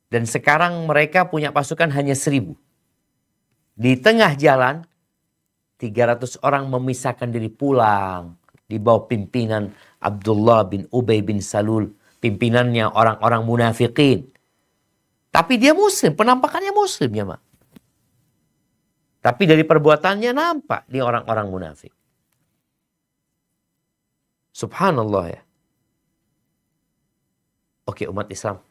Dan sekarang mereka punya pasukan hanya 1.000. Di tengah jalan, 300 orang memisahkan diri pulang. Di bawah pimpinan Abdullah bin Ubay bin Salul. Pimpinannya orang-orang munafikin. Tapi dia muslim, penampakannya muslim ya mak. Tapi dari perbuatannya nampak dia orang-orang munafik. Subhanallah ya. Oke, umat Islam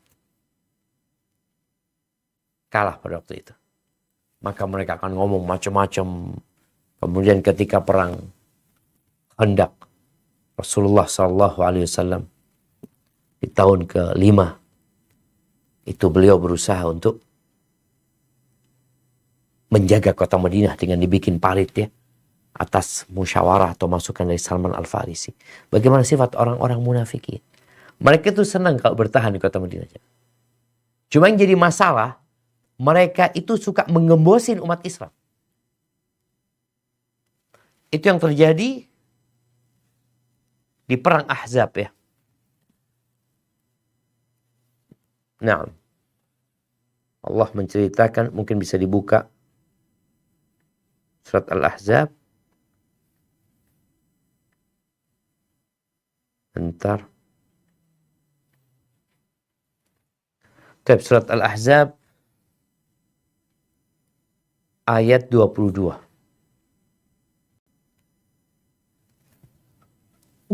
kalah pada waktu itu. Maka mereka akan ngomong macam-macam. Kemudian ketika perang Khandaq, Rasulullah SAW di tahun ke-5 itu beliau berusaha untuk menjaga kota Madinah dengan dibikin parit ya, atas musyawarah atau masukan dari Salman Al-Farisi. Bagaimana sifat orang-orang munafikin? Mereka itu senang kalau bertahan di kota Madinah. Cuma yang jadi masalah, mereka itu suka mengembosin umat Islam. Itu yang terjadi di perang Ahzab ya. Nah, Allah menceritakan, mungkin bisa dibuka surat Al-Ahzab. Bentar. Surat Al-Ahzab ayat 22.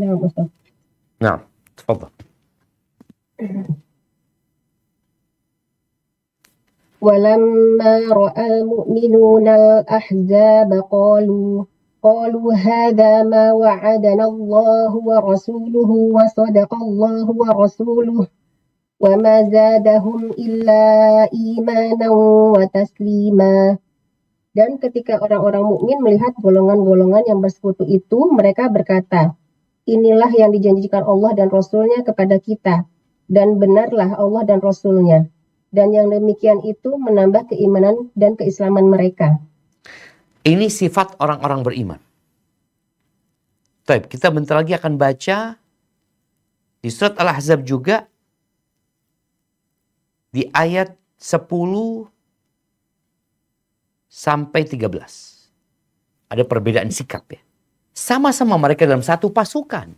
Nah, Ustaz. Nah, tafadhal. ولما رأى المؤمنون الأحزاب قالوا هذا ما وعدنا الله ورسوله وصدق الله ورسوله وما زادهم إلا إيمانا وتسليما. Dan ketika orang-orang mukmin melihat golongan-golongan yang bersekutu itu, mereka berkata, inilah yang dijanjikan Allah dan Rasulnya kepada kita, dan benarlah Allah dan Rasulnya. Dan yang demikian itu menambah keimanan dan keislaman mereka. Ini sifat orang-orang beriman. Baik, kita bentar lagi akan baca di surat Al-Ahzab juga di ayat 10 sampai 13. Ada perbedaan sikap ya. Sama-sama mereka dalam satu pasukan.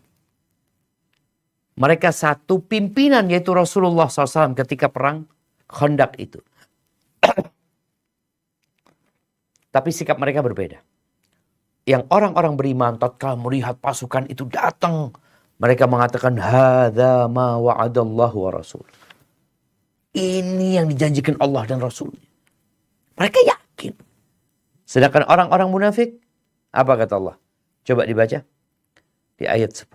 Mereka satu pimpinan yaitu Rasulullah SAW ketika perang Khandaq itu. Tapi sikap mereka berbeda. Yang orang-orang beriman tatkala melihat pasukan itu datang, mereka mengatakan hadza ma wa'adallahu wa rasul. Ini yang dijanjikan Allah dan Rasulnya. Mereka yakin. Sedangkan orang-orang munafik, apa kata Allah? Coba dibaca di ayat 10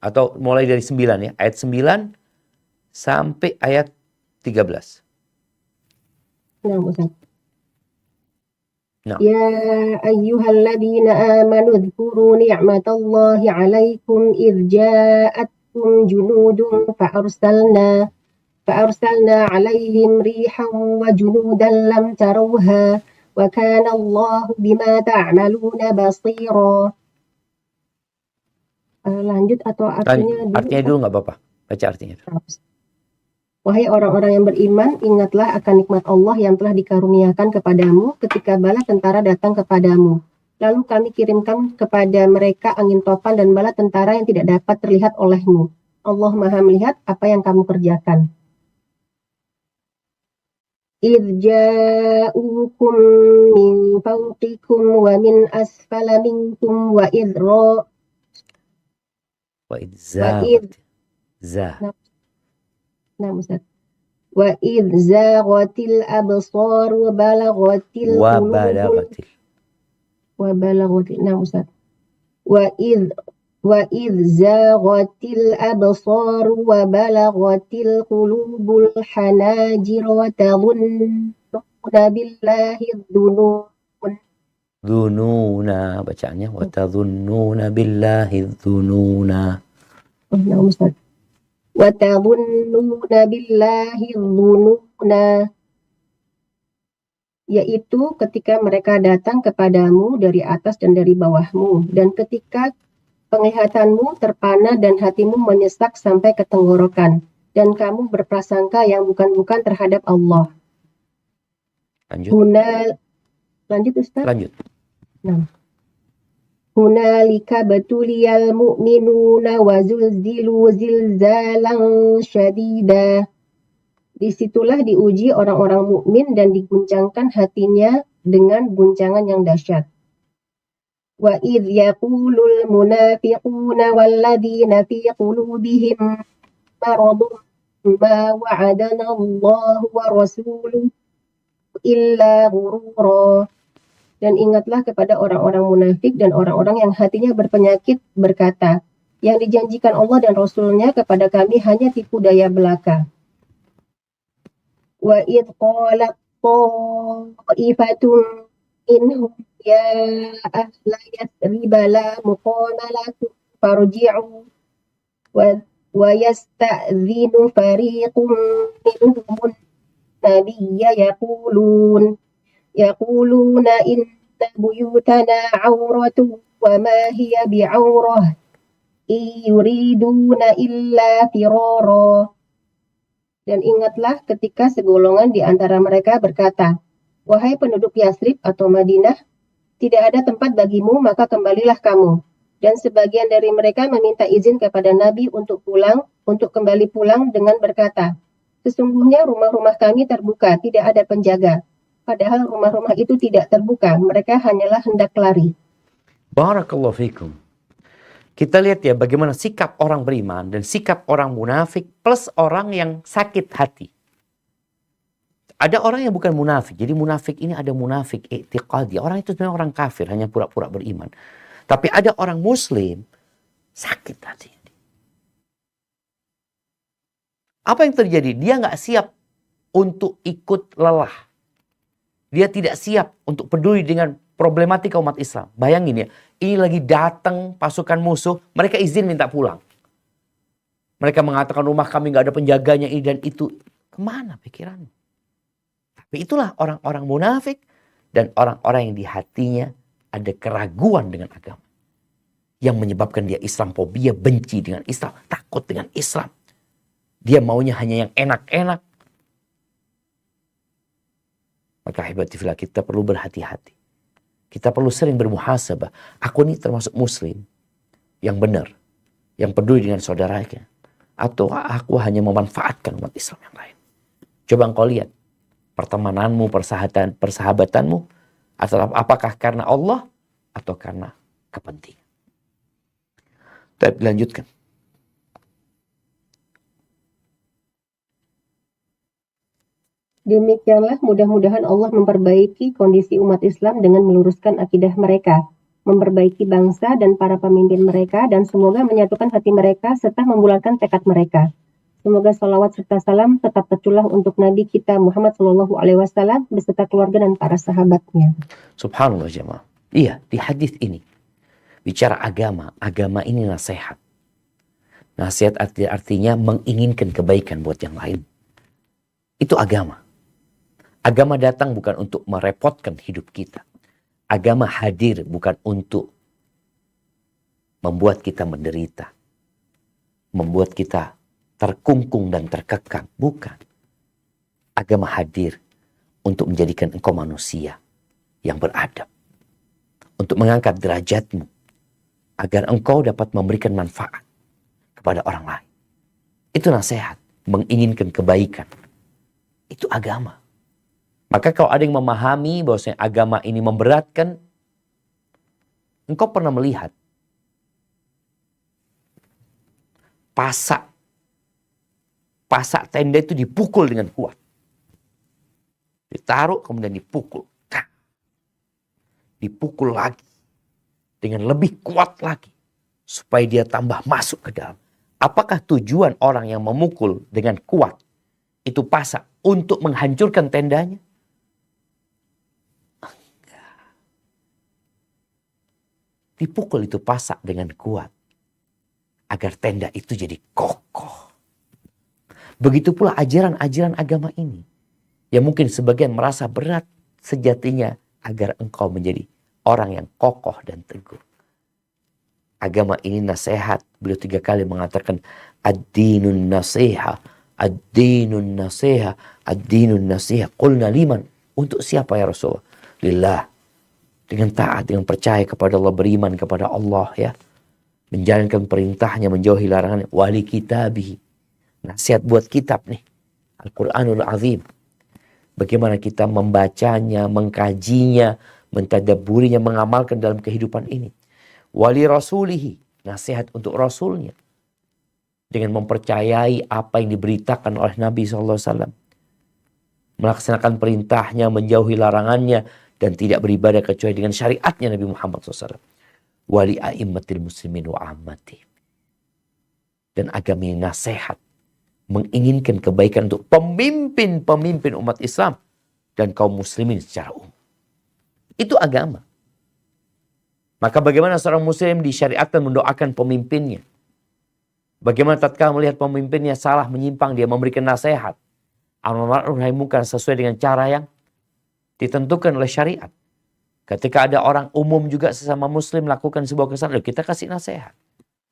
atau mulai dari 9 ya, ayat 9 sampai ayat 13. Nah, Ustaz. Nah. Ya ayyuhalladzina amanu dzkuru ni'matallahi 'alaikum idh ja'atkum junudun fa'arsalna 'alaihim rihan wa junudan lam tarawha wa kana Allahu bima ta'maluna basira. Lanjut atau artinya dulu? Artinya dulu nggak apa-apa. Baca artinya. Wahai orang-orang yang beriman, ingatlah akan nikmat Allah yang telah dikaruniakan kepadamu ketika bala tentara datang kepadamu. Lalu kami kirimkan kepada mereka angin topan dan bala tentara yang tidak dapat terlihat olehmu. Allah Maha melihat apa yang kamu kerjakan. إِذْ جَاءُوكُم مِّن فَوْقِكُمْ وَمِنْ أَسْفَلَ مِنكُمْ وَإِذْ زَاغَتِ الْأَبْصَارُ وَبَلَغَتِ الْقُلُوبُ الْحَنَاجِرَ وَتَظُنُّونَ بِاللَّهِ الظُّنُونَ. Dzununa bacaannya watadzunnuna billahi dzununa. Nah, Ustaz. Watadzunnuna billahi dzununa, yaitu ketika mereka datang kepadamu dari atas dan dari bawahmu, dan ketika penglihatanmu terpana dan hatimu menyesak sampai ke tenggorokan, dan kamu berprasangka yang bukan-bukan terhadap Allah. Lanjut Ustaz? Lanjut. Nah. Hunalika batuliyal mu'minuna wa zulzilu zilzalan syadida. Disitulah diuji orang-orang mukmin dan diguncangkan hatinya dengan guncangan yang dahsyat. Wa idh yaqulul munafiquna walladzina fi qulubihim maradun ma wa'adana Allah wa rasuluhu illa ghurura. Dan ingatlah kepada orang-orang munafik dan orang-orang yang hatinya berpenyakit berkata, yang dijanjikan Allah dan Rasulnya kepada kami hanya tipu daya belaka. Wa idh qalat ta'ifatun minhum ya ahla yathrib la muqama lakum farji'u wa yasta'dhinu fariqun minhum nabiyya yaquluna inna buyutana awratu wa ma hiya bi'awrah yuriduna illa firara. Dan ingatlah ketika segolongan di antara mereka berkata, wahai penduduk Yasrib atau Madinah, tidak ada tempat bagimu, maka kembalilah kamu. Dan sebagian dari mereka meminta izin kepada Nabi untuk kembali pulang dengan berkata, sesungguhnya rumah-rumah kami terbuka, tidak ada penjaga. Padahal rumah-rumah itu tidak terbuka, mereka hanyalah hendak lari. Barakallahu fikum. Kita lihat ya bagaimana sikap orang beriman dan sikap orang munafik plus orang yang sakit hati. Ada orang yang bukan munafik. Jadi munafik ini ada munafik i'tiqadi. Orang itu sebenarnya orang kafir, hanya pura-pura beriman. Tapi ada orang muslim sakit hati. Apa yang terjadi? Dia nggak siap untuk ikut lelah. Dia tidak siap untuk peduli dengan problematika umat Islam. Bayangin ya, ini lagi datang pasukan musuh, mereka izin minta pulang. Mereka mengatakan rumah kami nggak ada penjaganya ini dan itu. Kemana pikirannya? Tapi itulah orang-orang munafik dan orang-orang yang di hatinya ada keraguan dengan agama. Yang menyebabkan dia Islamfobia, benci dengan Islam, takut dengan Islam. Dia maunya hanya yang enak-enak. Maka ahibati fillah, kita perlu berhati-hati. Kita perlu sering bermuhasabah. Aku ini termasuk muslim yang benar, yang peduli dengan saudaranya, atau aku hanya memanfaatkan umat Islam yang lain. Coba engkau lihat pertemananmu, persahabatanmu, atau apakah karena Allah atau karena kepentingan. Tapi dilanjutkan. Demikianlah mudah-mudahan Allah memperbaiki kondisi umat Islam dengan meluruskan akidah mereka, memperbaiki bangsa dan para pemimpin mereka, dan semoga menyatukan hati mereka serta membulatkan tekad mereka. Semoga salawat serta salam tetap tercurah untuk Nabi kita Muhammad SAW beserta keluarga dan para sahabatnya. Subhanallah jemaah. Iya, di hadis ini bicara agama, agama ini nasihat. Nasihat artinya menginginkan kebaikan buat yang lain. Itu agama. Agama datang bukan untuk merepotkan hidup kita. Agama hadir bukan untuk membuat kita menderita, membuat kita terkungkung dan terkekang. Bukan. Agama hadir untuk menjadikan engkau manusia yang beradab. Untuk mengangkat derajatmu. Agar engkau dapat memberikan manfaat kepada orang lain. Itu nasihat. Menginginkan kebaikan. Itu agama. Maka kalau ada yang memahami bahwasanya agama ini memberatkan, engkau pernah melihat pasak tenda itu dipukul dengan kuat. Ditaruh kemudian dipukul. Dipukul lagi. Dengan lebih kuat lagi. Supaya dia tambah masuk ke dalam. Apakah tujuan orang yang memukul dengan kuat itu pasak untuk menghancurkan tendanya? Dipukul itu pasak dengan kuat. Agar tenda itu jadi kokoh. Begitu pula ajaran-ajaran agama ini. Yang mungkin sebagian merasa berat sejatinya. Agar engkau menjadi orang yang kokoh dan teguh. Agama ini nasihat. Beliau 3 kali mengatakan. Ad-dinun nasiha. Ad-dinun nasiha. Ad-dinun nasiha. Qulna liman. Untuk siapa ya Rasulullah? Lillah. Dengan taat, dengan percaya kepada Allah, beriman kepada Allah ya. Menjalankan perintahnya, menjauhi larangannya. Wali kitabihi. Nasihat buat kitab nih. Al-Quranul Azim. Bagaimana kita membacanya, mengkajinya, mentadaburinya, mengamalkan dalam kehidupan ini. Wali rasulihi. Nasihat untuk rasulnya. Dengan mempercayai apa yang diberitakan oleh Nabi SAW. Melaksanakan perintahnya, menjauhi larangannya. Dan tidak beribadah kecuali dengan syariatnya Nabi Muhammad SAW. Wali a'immatil muslimin wa ammati. Dan agama ini nasihat. Menginginkan kebaikan untuk pemimpin-pemimpin umat Islam. Dan kaum muslimin secara umum. Itu agama. Maka bagaimana seorang muslim disyariatkan mendoakan pemimpinnya. Bagaimana tatkala melihat pemimpinnya salah menyimpang, dia memberikan nasihat. Amar ma'ruf nahi munkar sesuai dengan cara yang ditentukan oleh syariat. Ketika ada orang umum juga sesama muslim melakukan sebuah kesalahan, kita kasih nasihat.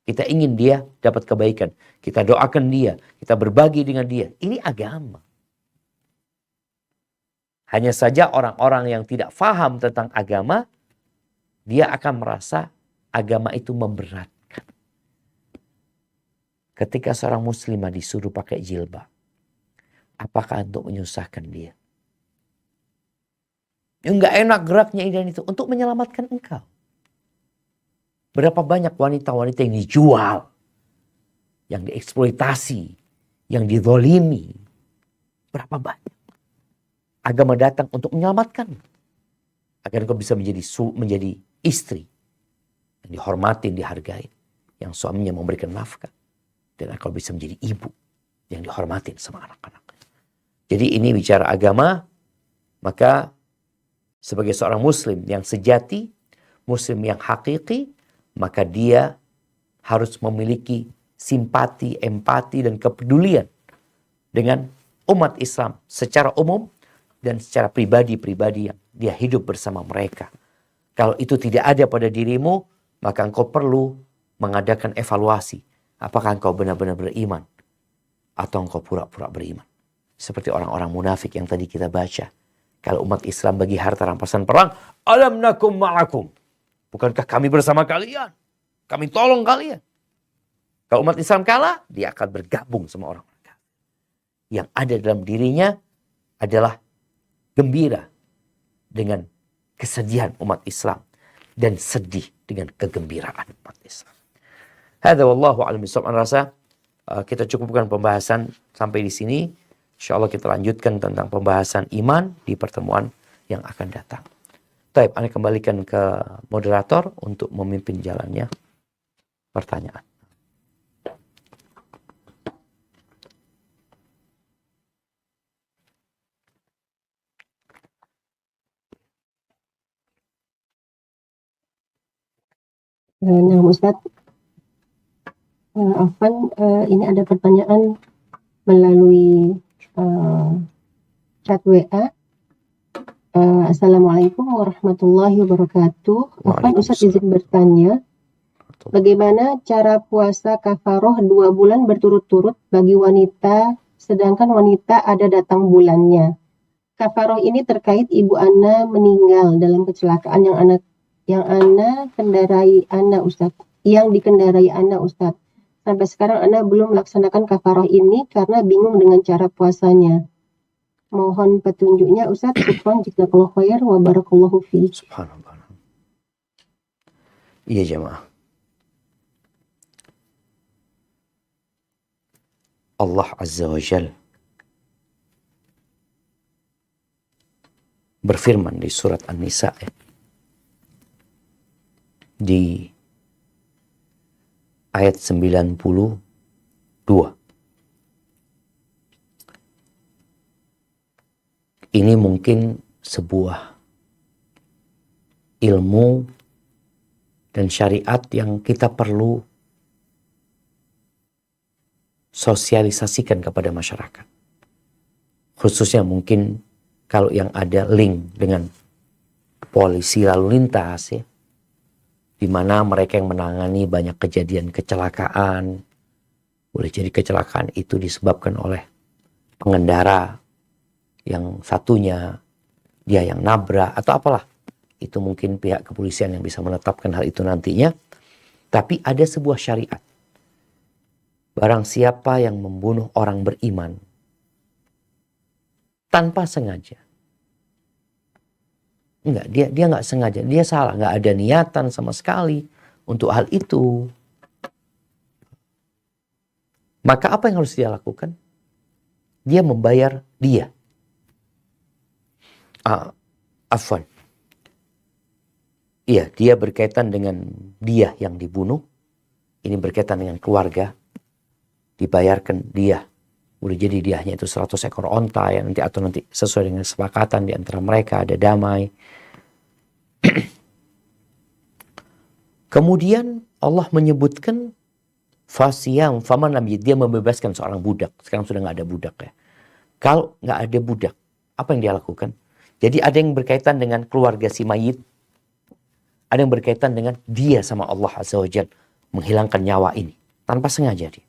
Kita ingin dia dapat kebaikan. Kita doakan dia. Kita berbagi dengan dia. Ini agama. Hanya saja orang-orang yang tidak faham tentang agama, dia akan merasa agama itu memberatkan. Ketika seorang muslimah disuruh pakai jilbab, apakah untuk menyusahkan dia? Enggak enak geraknya ini itu untuk menyelamatkan engkau. Berapa banyak wanita-wanita yang dijual, yang dieksploitasi, yang dizolimi. Berapa banyak. Agama datang untuk menyelamatkan. Agar engkau bisa menjadi istri. Yang dihormatin, dihargai. Yang suaminya memberikan nafkah. Dan engkau bisa menjadi ibu. Yang dihormatin sama anak-anak. Jadi ini bicara agama. Maka sebagai seorang muslim yang sejati, muslim yang hakiki, maka dia harus memiliki simpati, empati, dan kepedulian dengan umat Islam secara umum dan secara pribadi-pribadi yang dia hidup bersama mereka. Kalau itu tidak ada pada dirimu, maka engkau perlu mengadakan evaluasi. Apakah engkau benar-benar beriman atau engkau pura-pura beriman. Seperti orang-orang munafik yang tadi kita baca. Kalau umat Islam bagi harta rampasan perang, alam nakum ma'akum. Bukankah kami bersama kalian? Kami tolong kalian. Kalau umat Islam kalah, dia akan bergabung sama orang-orang kafir. Yang ada dalam dirinya adalah gembira dengan kesedihan umat Islam dan sedih dengan kegembiraan umat Islam. Hadza wallahu a'lam bishawab. Rasa kita cukupkan pembahasan sampai di sini. Insyaallah kita lanjutkan tentang pembahasan iman di pertemuan yang akan datang. Baik, Anda kembalikan ke moderator untuk memimpin jalannya pertanyaan. Nah, Ustadz, Afwan, ini ada pertanyaan melalui chat WA. Assalamualaikum warahmatullahi wabarakatuh. Afwan, Ustadz izin bertanya, bagaimana cara puasa kafaroh 2 bulan berturut-turut bagi wanita, sedangkan wanita ada datang bulannya? Kafaroh ini terkait ibu Ana meninggal dalam kecelakaan yang dikendarai Ana Ustadz. Sampai sekarang Ana belum melaksanakan kafaroh ini karena bingung dengan cara puasanya. Mohon petunjuknya Ustadz. Syukran jazakallahu khair wa barakallahu fiik. Subhanallah. Iya jemaah. Allah Azza wa Jal berfirman di surat An-Nisa di ayat 92. Ini mungkin sebuah ilmu dan syariat yang kita perlu sosialisasikan kepada masyarakat. Khususnya mungkin kalau yang ada link dengan polisi lalu lintas ya, di mana mereka yang menangani banyak kejadian kecelakaan. Boleh jadi kecelakaan itu disebabkan oleh pengendara yang satunya, dia yang nabrak atau apalah. Itu mungkin pihak kepolisian yang bisa menetapkan hal itu nantinya. Tapi ada sebuah syariat. Barang siapa yang membunuh orang beriman tanpa sengaja. Enggak, dia nggak sengaja, dia salah, nggak ada niatan sama sekali untuk hal itu. Maka apa yang harus dia lakukan? Dia membayar dia. Afwan. Iya, dia berkaitan dengan dia yang dibunuh. Ini berkaitan dengan keluarga. Dibayarkan dia. Boleh jadi diahnya itu 100 ekor onta ya nanti, atau nanti sesuai dengan kesepakatan di antara mereka, ada damai. Kemudian Allah menyebutkan fasiyam faman lam yajid, dia membebaskan seorang budak. Sekarang sudah nggak ada budak ya. Kalau nggak ada budak, apa yang dia lakukan? Jadi ada yang berkaitan dengan keluarga si mayit, ada yang berkaitan dengan dia sama Allah Azza wa Jalla menghilangkan nyawa ini tanpa sengaja dia.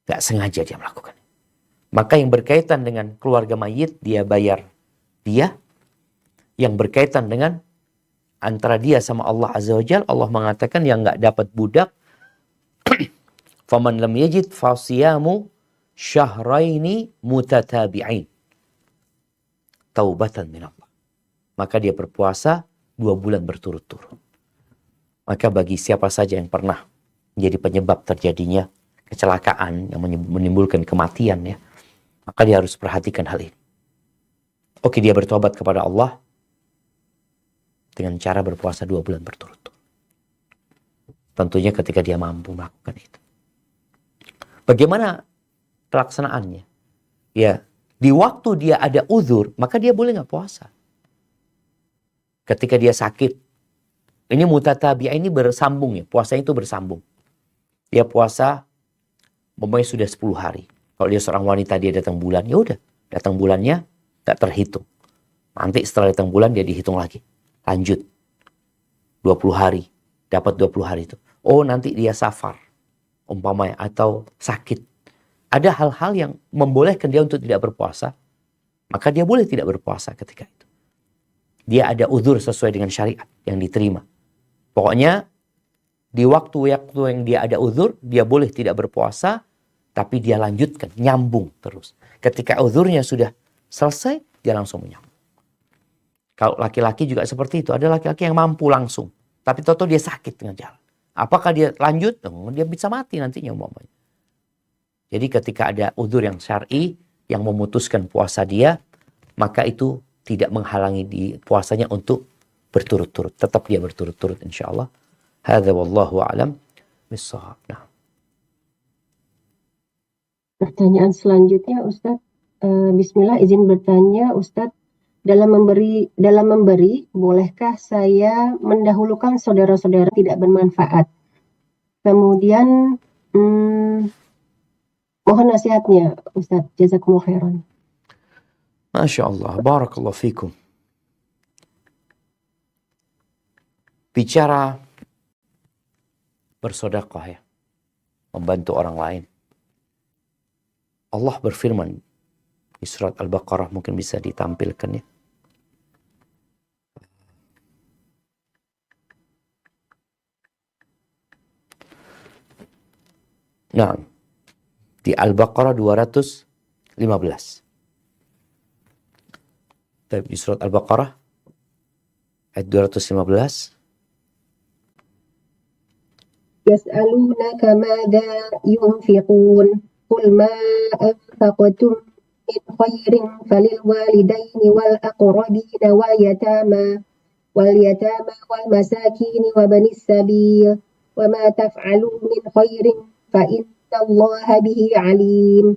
Gak sengaja dia melakukan. Maka yang berkaitan dengan keluarga mayit dia bayar dia. Yang berkaitan dengan antara dia sama Allah Azza wa Jalla, Allah mengatakan yang gak dapat budak, faman lam yajid fasiyamu syahraini mutatabi'ain taubatan minallah. Maka dia berpuasa 2 bulan berturut-turut. Maka bagi siapa saja yang pernah menjadi penyebab terjadinya kecelakaan yang menimbulkan kematian ya, maka dia harus perhatikan hal ini. Oke, dia bertobat kepada Allah dengan cara berpuasa 2 bulan berturut-turut. Tentunya ketika dia mampu melakukan itu. Bagaimana pelaksanaannya? Ya, di waktu dia ada uzur, maka dia boleh nggak puasa. Ketika dia sakit, ini mutatabi'ah, ini bersambung ya, puasanya itu bersambung. Dia puasa umpamanya sudah 10 hari. Kalau dia seorang wanita, dia datang bulan, ya udah, datang bulannya gak terhitung. Nanti setelah datang bulan dia dihitung lagi. Lanjut 20 hari, dapat 20 hari itu. Oh, nanti dia safar umpamanya atau sakit. Ada hal-hal yang membolehkan dia untuk tidak berpuasa maka dia boleh tidak berpuasa ketika itu. Dia ada uzur sesuai dengan syariat yang diterima. Pokoknya di waktu-waktu yang dia ada uzur, dia boleh tidak berpuasa, tapi dia lanjutkan, nyambung terus. Ketika uzurnya sudah selesai, dia langsung menyambung. Kalau laki-laki juga seperti itu. Ada laki-laki yang mampu langsung. Tapi tahu-tahu dia sakit tengah jalan. Apakah dia lanjut? Dia bisa mati nantinya umpamanya. Jadi ketika ada uzur yang syar'i yang memutuskan puasa dia, maka itu tidak menghalangi di puasanya untuk berturut-turut. Tetap dia berturut-turut insyaallah. Hadza wallahu a'lam bis-shawab. Nah. Pertanyaan selanjutnya, Ustadz. Bismillah, izin bertanya, Ustadz. Dalam memberi, bolehkah saya mendahulukan saudara-saudara tidak bermanfaat? Kemudian, mohon nasihatnya, Ustadz. Jazakumullah khairan. Masya Allah, barakallahu fikum. Bicara bersedekah ya, membantu orang lain. Allah berfirman di surat Al-Baqarah, mungkin bisa ditampilkan ya. Nah, di Al-Baqarah 215. Di surat Al-Baqarah ayat 215. Yas'alunaka madza yunfiqun qul ma anfaqtum min khairin falil walidaini wal aqrabina wal yatama wal masakin wa banis sabil wa ma taf'alu min khairin fa innallaha bihi alim.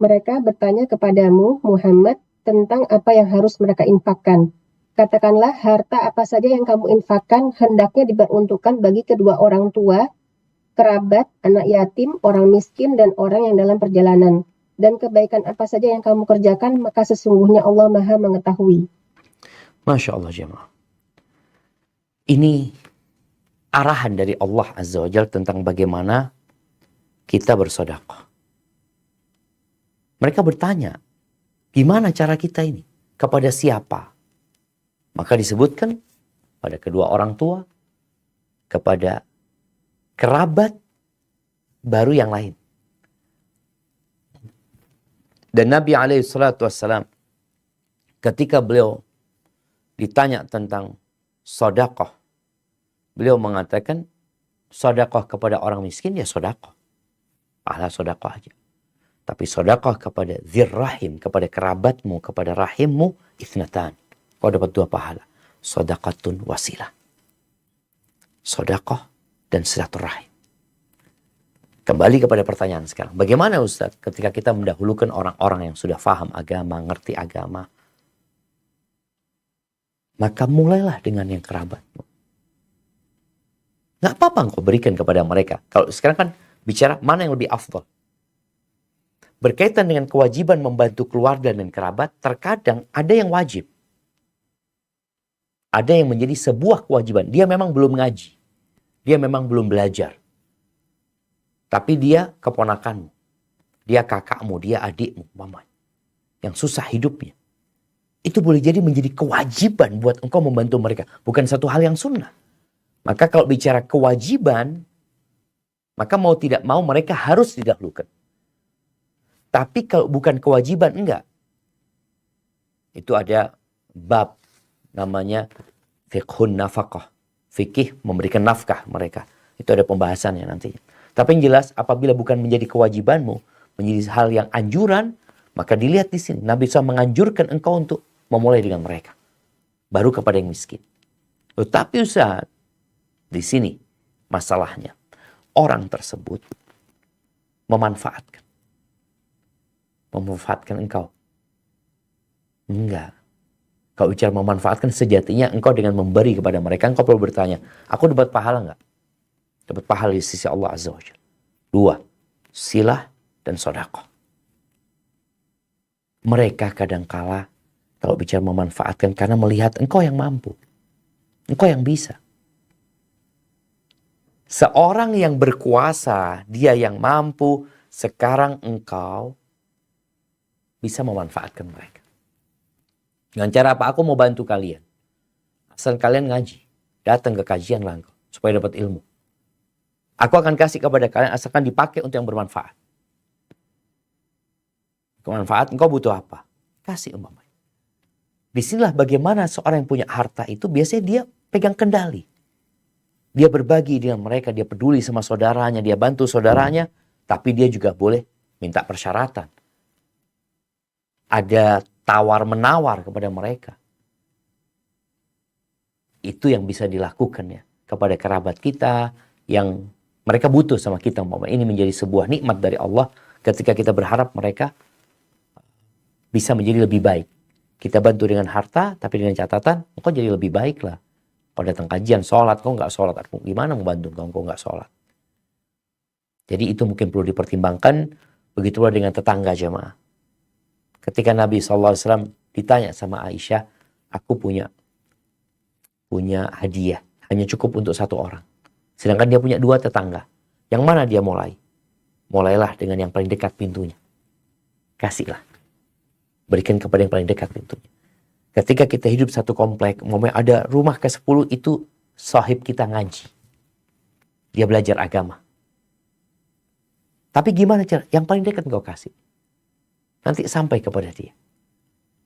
Mereka bertanya kepadamu Muhammad tentang apa yang harus mereka infakkan. Katakanlah harta apa saja yang kamu infakkan hendaknya diperuntukkan bagi kedua orang tua, kerabat, anak yatim, orang miskin, dan orang yang dalam perjalanan. Dan kebaikan apa saja yang kamu kerjakan, maka sesungguhnya Allah Maha mengetahui. Masya Allah jemaah. Ini arahan dari Allah Azza wa Jalla tentang bagaimana kita bersedekah. Mereka bertanya, gimana cara kita ini? Kepada siapa? Maka disebutkan pada kedua orang tua, kepada kerabat, baru yang lain. Dan Nabi SAW ketika beliau ditanya tentang sedekah, beliau mengatakan sedekah kepada orang miskin ya sedekah. Pahala sedekah aja. Tapi sedekah kepada dzirrahim, kepada kerabatmu, kepada rahimmu, ithnatan. Kau dapat 2 pahala. Sedekatun wasilah. Sedekah dan silaturahim. Kembali kepada pertanyaan sekarang. Bagaimana Ustaz ketika kita mendahulukan orang-orang yang sudah faham agama, ngerti agama? Maka mulailah dengan yang kerabatmu. Nggak apa-apa engkau berikan kepada mereka. Kalau sekarang kan bicara mana yang lebih afdal. Berkaitan dengan kewajiban membantu keluarga dan kerabat, terkadang ada yang wajib. Ada yang menjadi sebuah kewajiban. Dia memang belum ngaji. Dia memang belum belajar. Tapi dia keponakanmu. Dia kakakmu, dia adikmu, mama. Yang susah hidupnya. Itu boleh jadi menjadi kewajiban buat engkau membantu mereka. Bukan satu hal yang sunnah. Maka kalau bicara kewajiban, maka mau tidak mau mereka harus didahulukan. Tapi kalau bukan kewajiban, enggak. Itu ada bab namanya fiqhun nafaqah. Fikih memberikan nafkah mereka. Itu ada pembahasannya nantinya. Tapi yang jelas apabila bukan menjadi kewajibanmu, menjadi hal yang anjuran, maka dilihat di sini. Nabi SAW menganjurkan engkau untuk memulai dengan mereka. Baru kepada yang miskin. Tetapi Ustaz, di sini masalahnya. Orang tersebut memanfaatkan engkau. Enggak. Kalau bicara memanfaatkan, sejatinya engkau dengan memberi kepada mereka, engkau perlu bertanya, aku dapat pahala enggak? Dapat pahala di sisi Allah Azza wa Jalla. 2, silah dan sedekah. Mereka kadangkala kalau bicara memanfaatkan karena melihat engkau yang mampu. Engkau yang bisa. Seorang yang berkuasa, dia yang mampu, sekarang engkau bisa memanfaatkan mereka. Dengan cara apa? Aku mau bantu kalian. Asal kalian ngaji. Datang ke kajian langkah. Supaya dapat ilmu. Aku akan kasih kepada kalian asalkan dipakai untuk yang bermanfaat. Kemanfaat, engkau butuh apa? Kasih umpamanya. Disinilah bagaimana seorang yang punya harta itu biasanya dia pegang kendali. Dia berbagi dengan mereka, dia peduli sama saudaranya, dia bantu saudaranya. Tapi dia juga boleh minta persyaratan. Ada tawar-menawar kepada mereka. Itu yang bisa dilakukan ya. Kepada kerabat kita yang mereka butuh sama kita. Ini menjadi sebuah nikmat dari Allah ketika kita berharap mereka bisa menjadi lebih baik. Kita bantu dengan harta, tapi dengan catatan, engkau jadi lebih baik lah. Kau datang kajian, sholat, kau nggak sholat. Gimana membantu kau nggak sholat? Jadi itu mungkin perlu dipertimbangkan. Begitu pula dengan tetangga jemaah. Ketika Nabi SAW ditanya sama Aisyah, aku punya hadiah. Hanya cukup untuk satu orang. Sedangkan dia punya 2 tetangga. Yang mana dia mulai? Mulailah dengan yang paling dekat pintunya. Kasihlah. Berikan kepada yang paling dekat pintunya. Ketika kita hidup satu komplek, umpamanya ada rumah ke-10 itu sahib kita ngaji. Dia belajar agama. Tapi gimana cara? Yang paling dekat engkau kasih. Nanti sampai kepada dia.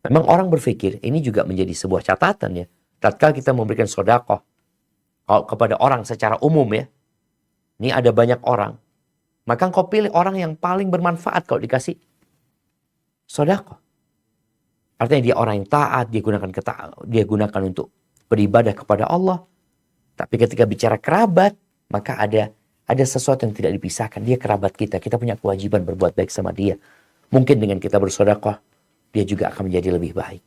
Memang orang berpikir, ini juga menjadi sebuah catatan ya. Tatkala kita memberikan sedekah kepada orang secara umum ya. Ini ada banyak orang. Maka engkau pilih orang yang paling bermanfaat kalau dikasih sedekah. Artinya dia orang yang taat, dia gunakan untuk beribadah kepada Allah. Tapi ketika bicara kerabat, maka ada sesuatu yang tidak dipisahkan. Dia kerabat kita, kita punya kewajiban berbuat baik sama dia. Mungkin dengan kita bersedekah, dia juga akan menjadi lebih baik.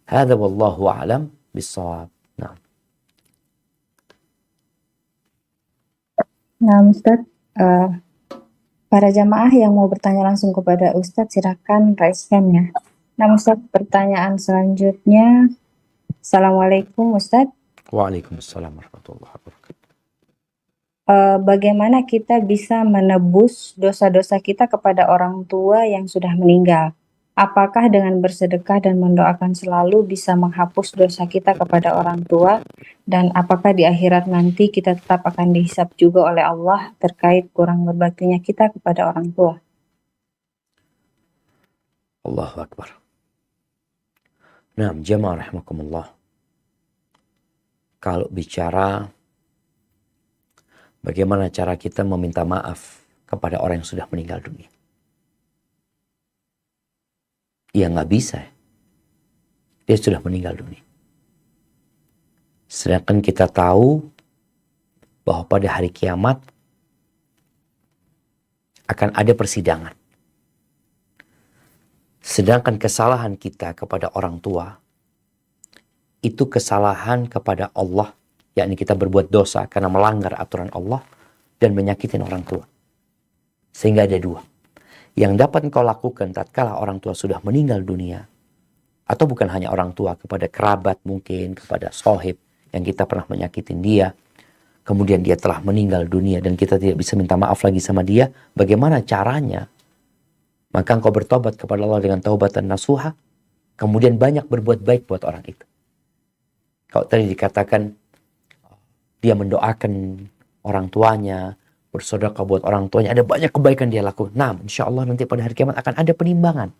Hadza wallahu a'lam bissawab. Nah, Ustadz, para jamaah yang mau bertanya langsung kepada Ustadz, silakan raise hand ya. Nah, Ustadz, pertanyaan selanjutnya. Assalamualaikum, Ustadz. Waalaikumsalam warahmatullahi wabarakatuh. Bagaimana kita bisa menebus dosa-dosa kita kepada orang tua yang sudah meninggal? Apakah dengan bersedekah dan mendoakan selalu bisa menghapus dosa kita kepada orang tua? Dan apakah di akhirat nanti kita tetap akan dihisab juga oleh Allah terkait kurang berbaktinya kita kepada orang tua? Allahu Akbar. Nah, jamaah rahimakumullah. Kalau bicara bagaimana cara kita meminta maaf kepada orang yang sudah meninggal dunia. Ya nggak bisa. Dia sudah meninggal dunia. Sedangkan kita tahu bahwa pada hari kiamat akan ada persidangan. Sedangkan kesalahan kita kepada orang tua itu kesalahan kepada Allah, yakni kita berbuat dosa karena melanggar aturan Allah dan menyakitin orang tua. Sehingga ada 2. Yang dapat engkau lakukan tatkala orang tua sudah meninggal dunia, atau bukan hanya orang tua, kepada kerabat mungkin, kepada sahib yang kita pernah menyakitin dia, kemudian dia telah meninggal dunia dan kita tidak bisa minta maaf lagi sama dia, bagaimana caranya? Maka engkau bertobat kepada Allah dengan taubatan nasuha, kemudian banyak berbuat baik buat orang itu. Kalau tadi dikatakan dia mendoakan orang tuanya, bersedekah buat orang tuanya, ada banyak kebaikan dia lakukan. Nah, insya Allah nanti pada hari kiamat akan ada penimbangan.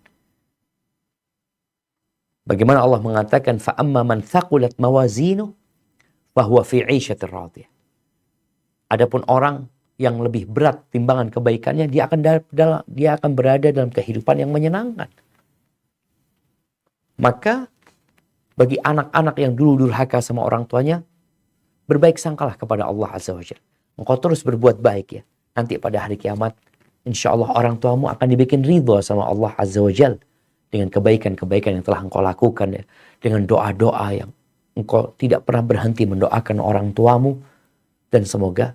Bagaimana Allah mengatakan, فَأَمَّا مَنْ ثَقُلَتْ مَوَازِينُهُ فَهُوَ فِي عِيشَةٍ رَاضِيَةٍ. Adapun orang yang lebih berat timbangan kebaikannya, dia akan berada dalam kehidupan yang menyenangkan. Maka bagi anak-anak yang dulu durhaka sama orang tuanya, berbaik sangkalah kepada Allah Azza wa Jalla. Engkau terus berbuat baik ya. Nanti pada hari kiamat, insya Allah orang tuamu akan dibikin ridho sama Allah Azza wa Jalla. Dengan kebaikan-kebaikan yang telah engkau lakukan ya. Dengan doa-doa yang engkau tidak pernah berhenti mendoakan orang tuamu. Dan semoga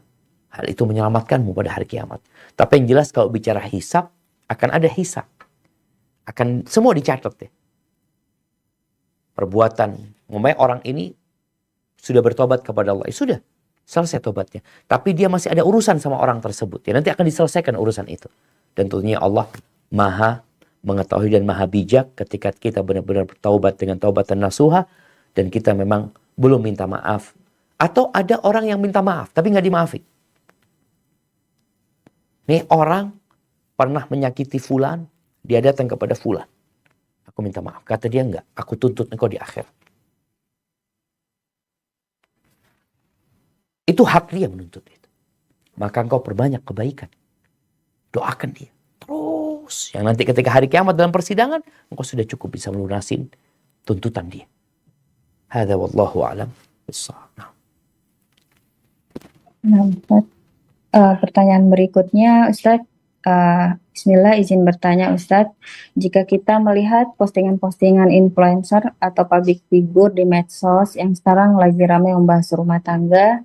hal itu menyelamatkanmu pada hari kiamat. Tapi yang jelas kalau bicara hisab, akan ada hisab. Akan semua dicatat ya. Perbuatan, memang orang ini sudah bertobat kepada Allah. Sudah, selesai tobatnya. Tapi dia masih ada urusan sama orang tersebut. Ya, nanti akan diselesaikan urusan itu. Dan tentunya Allah maha mengetahui dan maha bijak ketika kita benar-benar bertaubat dengan taubatan nasuha dan kita memang belum minta maaf. Atau ada orang yang minta maaf tapi nggak dimaafin. Nih orang pernah menyakiti fulan, dia datang kepada fulan. Aku minta maaf. Kata dia enggak, aku tuntut engkau di akhirat. Itu hak dia menuntut itu. Maka engkau perbanyak kebaikan. Doakan dia. Terus. Yang nanti ketika hari kiamat dalam persidangan, engkau sudah cukup bisa melunasin tuntutan dia. Hadza wallahu a'lam bissawab. Nah, Ustaz. Pertanyaan berikutnya, Ustaz. Bismillah, izin bertanya Ustadz, jika kita melihat postingan-postingan influencer atau public figure di medsos yang sekarang lagi ramai membahas rumah tangga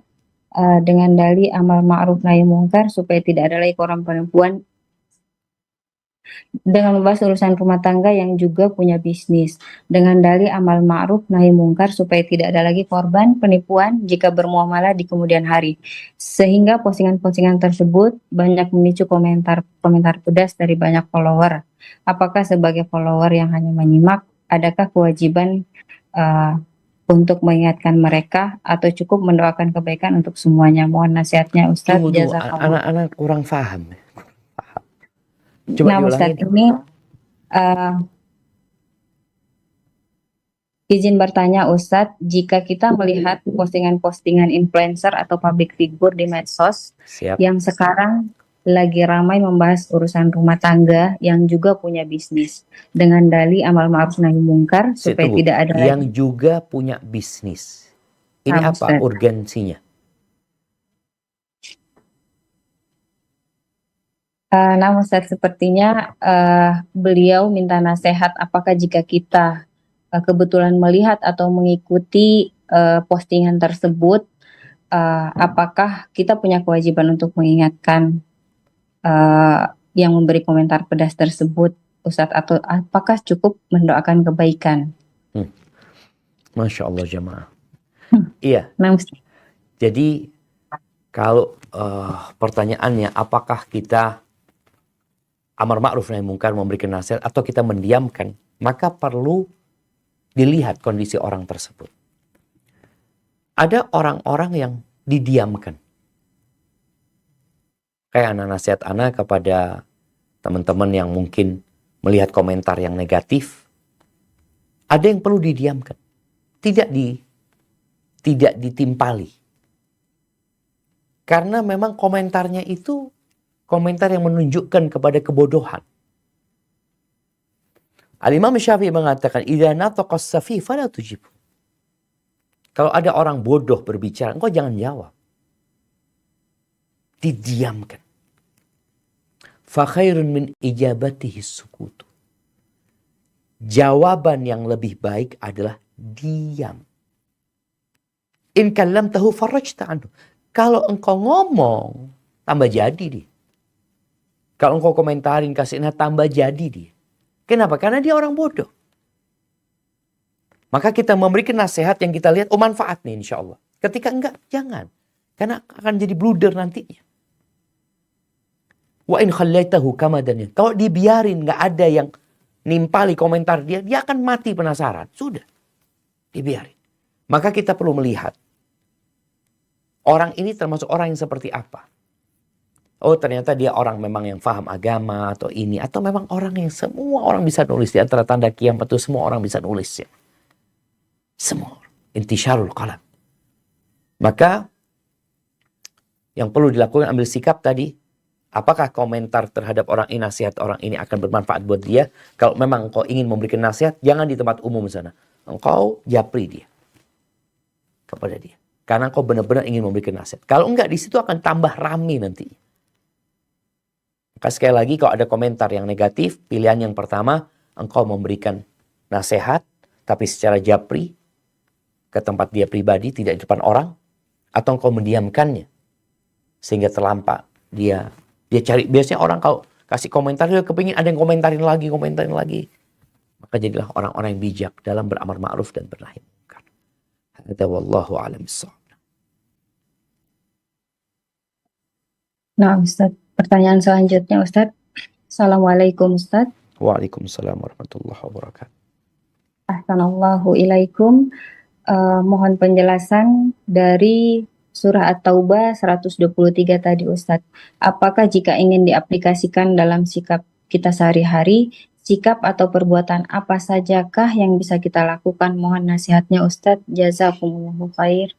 dengan dalih amal ma'ruf nahi mungkar supaya tidak ada lagi korban perempuan dengan membahas urusan rumah tangga yang juga punya bisnis dengan dalih amal ma'ruf nahi mungkar supaya tidak ada lagi korban penipuan jika bermuamalah di kemudian hari. Sehingga postingan-postingan tersebut banyak memicu komentar pedas dari banyak follower. Apakah sebagai follower yang hanya menyimak, adakah kewajiban untuk mengingatkan mereka atau cukup mendoakan kebaikan untuk semuanya? Mohon nasihatnya Ustadz. Tunggu, anak-anak kurang paham. Coba Nah Ustadz, diulangin. ini izin bertanya Ustadz, jika kita melihat postingan-postingan influencer atau public figure di medsos Siap. yang sekarang lagi ramai membahas urusan rumah tangga yang juga punya bisnis dengan dalih amal ma'ruf nahi mungkar supaya Tunggu. tidak ada Yang juga punya bisnis. Ini Nah, apa Ustadz. urgensinya? Nah Ustadz, sepertinya beliau minta nasihat apakah jika kita kebetulan melihat atau mengikuti postingan tersebut, apakah kita punya kewajiban untuk mengingatkan yang memberi komentar pedas tersebut, Ustadz, atau apakah cukup mendoakan kebaikan? Masya Allah jamaah. Iya. Nah, Ustadz. Jadi kalau pertanyaannya apakah kita amar ma'ruf nahi mungkar memberikan nasihat atau kita mendiamkan, maka perlu dilihat kondisi orang tersebut. Ada orang-orang yang didiamkan. Kayak anak nasihat anak kepada teman-teman yang mungkin melihat komentar yang negatif. Ada yang perlu didiamkan. Tidak ditimpali. Karena memang komentarnya itu komentar yang menunjukkan kepada kebodohan. Al-Imam Syafi'i mengatakan, "Idza nataqa as-safih fala tujibhu." Kalau ada orang bodoh berbicara, engkau jangan jawab. Didiamkan. Fa khairun min ijabatihi as-sukut. Jawaban yang lebih baik adalah diam. In kallamtahu farajta anhu. Kalau engkau ngomong, tambah jadi dia. Kalau engkau komentarin, kasih tambah jadi dia. Kenapa? Karena dia orang bodoh. Maka kita memberikan nasihat yang kita lihat, manfaat nih insya Allah. Ketika enggak, jangan. Karena akan jadi blunder nantinya. Wa in khallaitahu kamadan. Kalau dibiarin, enggak ada yang nimpali komentar dia, dia akan mati penasaran. Sudah. Dibiarin. Maka kita perlu melihat. Orang ini termasuk orang yang seperti apa. Oh ternyata dia orang memang yang paham agama atau ini. Atau memang orang yang semua orang bisa nulis. Di antara tanda kiamat itu semua orang bisa nulis. Ya. Semua. Intisyarul qalam. Maka yang perlu dilakukan ambil sikap tadi. Apakah komentar terhadap orang ini, nasihat orang ini akan bermanfaat buat dia. Kalau memang engkau ingin memberikan nasihat, jangan di tempat umum sana. Engkau japri dia. Kepada dia. Karena engkau benar-benar ingin memberikan nasihat. Kalau enggak, di situ akan tambah rame nanti. Maka sekali lagi kalau ada komentar yang negatif, pilihan yang pertama, engkau memberikan nasihat, tapi secara japri, ke tempat dia pribadi, tidak di depan orang, atau engkau mendiamkannya, sehingga terlampak dia cari, biasanya orang kalau kasih komentar, dia kepingin ada yang komentarin lagi, maka jadilah orang-orang yang bijak dalam beramar ma'ruf dan bernahi mungkar. Hadza wallahu a'lam bissawab. Nah Ustadz, pertanyaan selanjutnya Ustadz. Assalamualaikum Ustadz. Waalaikumsalam warahmatullahi wabarakatuh. Ahsanallahu ilaikum. Mohon penjelasan dari surah At-Taubah 123 tadi Ustadz. Apakah jika ingin diaplikasikan dalam sikap kita sehari-hari, sikap atau perbuatan apa sajakah yang bisa kita lakukan? Mohon nasihatnya Ustadz. Jazakumullahu khair.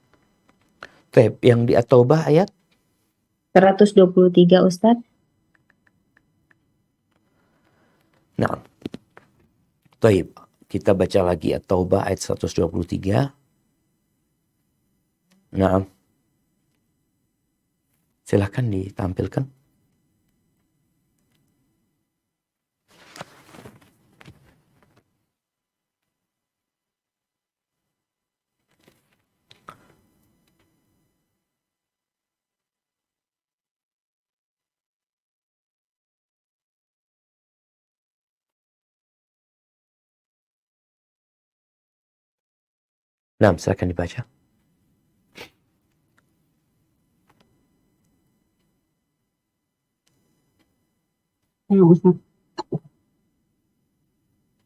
Baik, yang di At-Taubah ayat 123 Ustadz. Nah, baik, kita baca lagi At-Taubah ayat 123. Nah, silahkan ditampilkan. Nah, silahkan dibaca. Ya, Ustaz.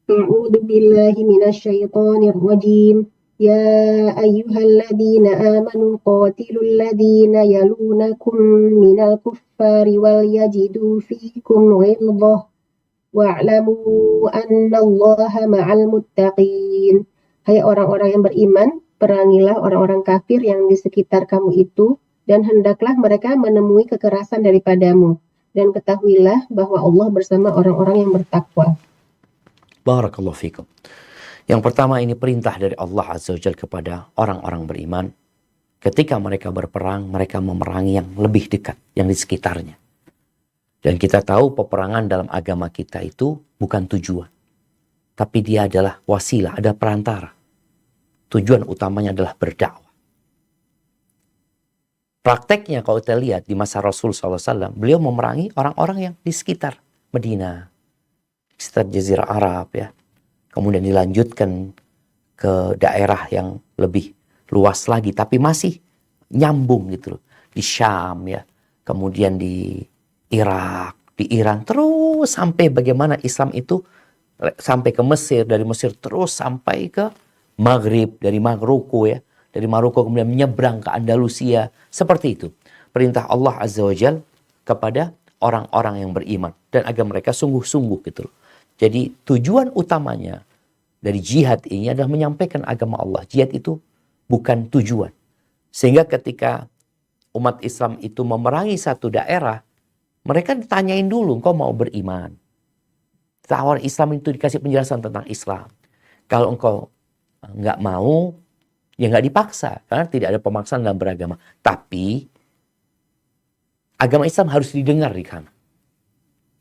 أعوذ بالله من الشيطان الرجيم يا أيها الذين آمنوا قاتلوا الذين يلونكم من الكفار وليجدوا فيكم غلظة واعلموا أن الله مع المتقين. Hai orang-orang yang beriman, perangilah orang-orang kafir yang di sekitar kamu itu, dan hendaklah mereka menemui kekerasan daripadamu. Dan ketahuilah bahwa Allah bersama orang-orang yang bertakwa. Barakallahu fikum. Yang pertama, ini perintah dari Allah Azza wa Jalla kepada orang-orang beriman. Ketika mereka berperang, mereka memerangi yang lebih dekat, yang di sekitarnya. Dan kita tahu peperangan dalam agama kita itu bukan tujuan. Tapi dia adalah wasilah, ada perantara. Tujuan utamanya adalah berdakwah. Prakteknya kalau kita lihat di masa Rasul SAW, beliau memerangi orang-orang yang di sekitar Medina, sekitar Jazirah Arab ya. Kemudian dilanjutkan ke daerah yang lebih luas lagi, tapi masih nyambung gitu loh. Di Syam ya, kemudian di Irak, di Iran, terus sampai bagaimana Islam itu sampai ke Mesir, dari Mesir terus sampai ke Maghrib, dari Maroko ya, dari Maroko kemudian menyeberang ke Andalusia, seperti itu. Perintah Allah Azza wa Jalla kepada orang-orang yang beriman dan agar mereka sungguh-sungguh gitu loh. Jadi tujuan utamanya dari jihad ini adalah menyampaikan agama Allah. Jihad itu bukan tujuan. Sehingga ketika umat Islam itu memerangi satu daerah, mereka ditanyain dulu, engkau mau beriman? Tawar Islam itu dikasih penjelasan tentang Islam. Kalau engkau nggak mau, ya nggak dipaksa. Karena tidak ada pemaksaan dalam beragama. Tapi agama Islam harus didengar di sana.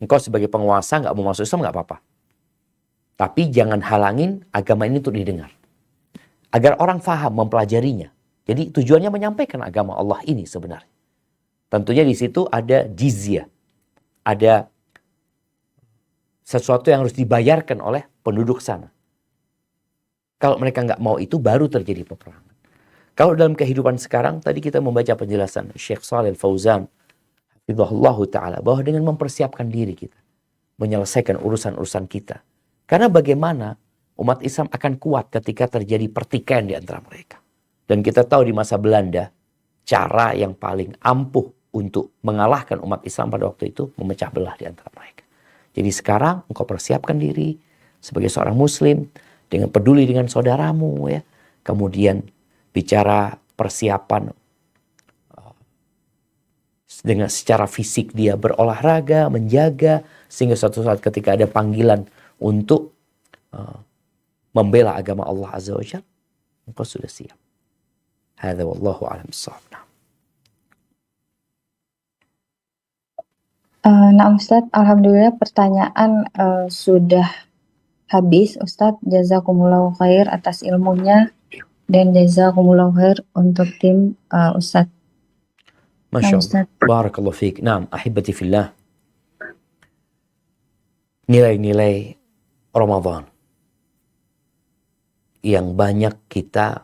Engkau sebagai penguasa nggak mau masuk Islam nggak apa-apa. Tapi jangan halangin agama ini untuk didengar. Agar orang faham, mempelajarinya. Jadi tujuannya menyampaikan agama Allah ini sebenarnya. Tentunya di situ ada jizyah. Ada sesuatu yang harus dibayarkan oleh penduduk sana. Kalau mereka nggak mau itu, baru terjadi peperangan. Kalau dalam kehidupan sekarang, tadi kita membaca penjelasan Syekh Shalih Al-Fauzan, hafizahullahu ta'ala, bahwa dengan mempersiapkan diri kita, menyelesaikan urusan-urusan kita. Karena bagaimana umat Islam akan kuat ketika terjadi pertikaian di antara mereka. Dan kita tahu di masa Belanda, cara yang paling ampuh untuk mengalahkan umat Islam pada waktu itu, memecah belah di antara mereka. Jadi sekarang engkau persiapkan diri sebagai seorang muslim dengan peduli dengan saudaramu ya. Kemudian bicara persiapan dengan secara fisik dia berolahraga, menjaga sehingga suatu saat ketika ada panggilan untuk membela agama Allah Azza wa Jalla, engkau sudah siap. Hadza wallahu a'lam bissawab. Nah Ustadz, alhamdulillah pertanyaan sudah habis Ustadz. Jazakumullahu khair atas ilmunya dan jazakumullahu khair untuk tim Ustadz. Masya Allah. Barakallahu fiik. Naam, ahibati fillah. Nilai-nilai Ramadan yang banyak kita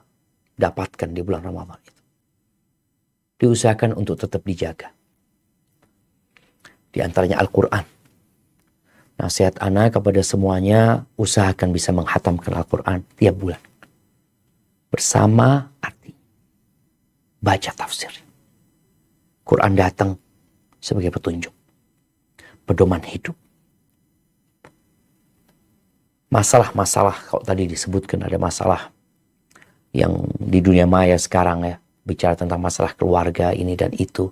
dapatkan di bulan Ramadan itu diusahakan untuk tetap dijaga. Di antaranya Al-Quran. Nasihat ana kepada semuanya, usahakan bisa menghatamkan Al-Quran tiap bulan. Bersama arti. Baca tafsir. Quran datang sebagai petunjuk. Pedoman hidup. Masalah-masalah, kalau tadi disebutkan ada masalah yang di dunia maya sekarang ya, bicara tentang masalah keluarga ini dan itu.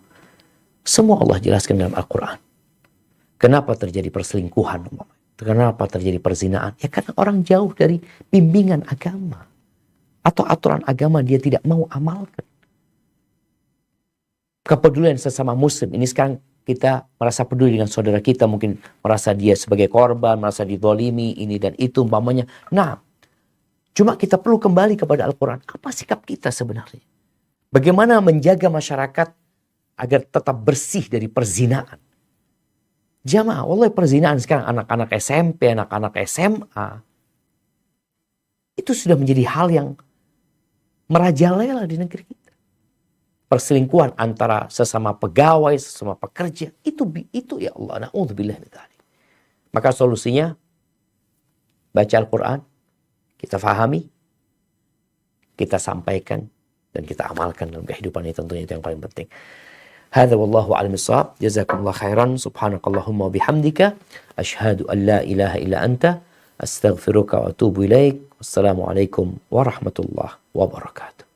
Semua Allah jelaskan dalam Al-Quran. Kenapa terjadi perselingkuhan? Kenapa terjadi perzinaan? Ya karena orang jauh dari bimbingan agama. Atau aturan agama dia tidak mau amalkan. Kepedulian sesama muslim. Ini sekarang kita merasa peduli dengan saudara kita. Mungkin merasa dia sebagai korban, merasa didolimi, ini dan itu umpamanya. Nah, cuma kita perlu kembali kepada Al-Quran. Apa sikap kita sebenarnya? Bagaimana menjaga masyarakat agar tetap bersih dari perzinaan? Jamaah, wallahi perzinaan sekarang anak-anak SMP, anak-anak SMA. Itu sudah menjadi hal yang merajalela di negeri kita. Perselingkuhan antara sesama pegawai, sesama pekerja. Itu ya Allah, na'udzubillah min dzalik. Maka solusinya, baca Al-Quran, kita fahami, kita sampaikan, dan kita amalkan dalam kehidupan ini, tentunya itu yang paling penting. Hadza wallahu a'lam bissawab. Jazakumullah khairan. Subhanakallahumma bihamdika asyhadu an la ilaha illa anta astaghfiruka wa atubu ilaik. Wassalamualaikum warahmatullahi wabarakatuh.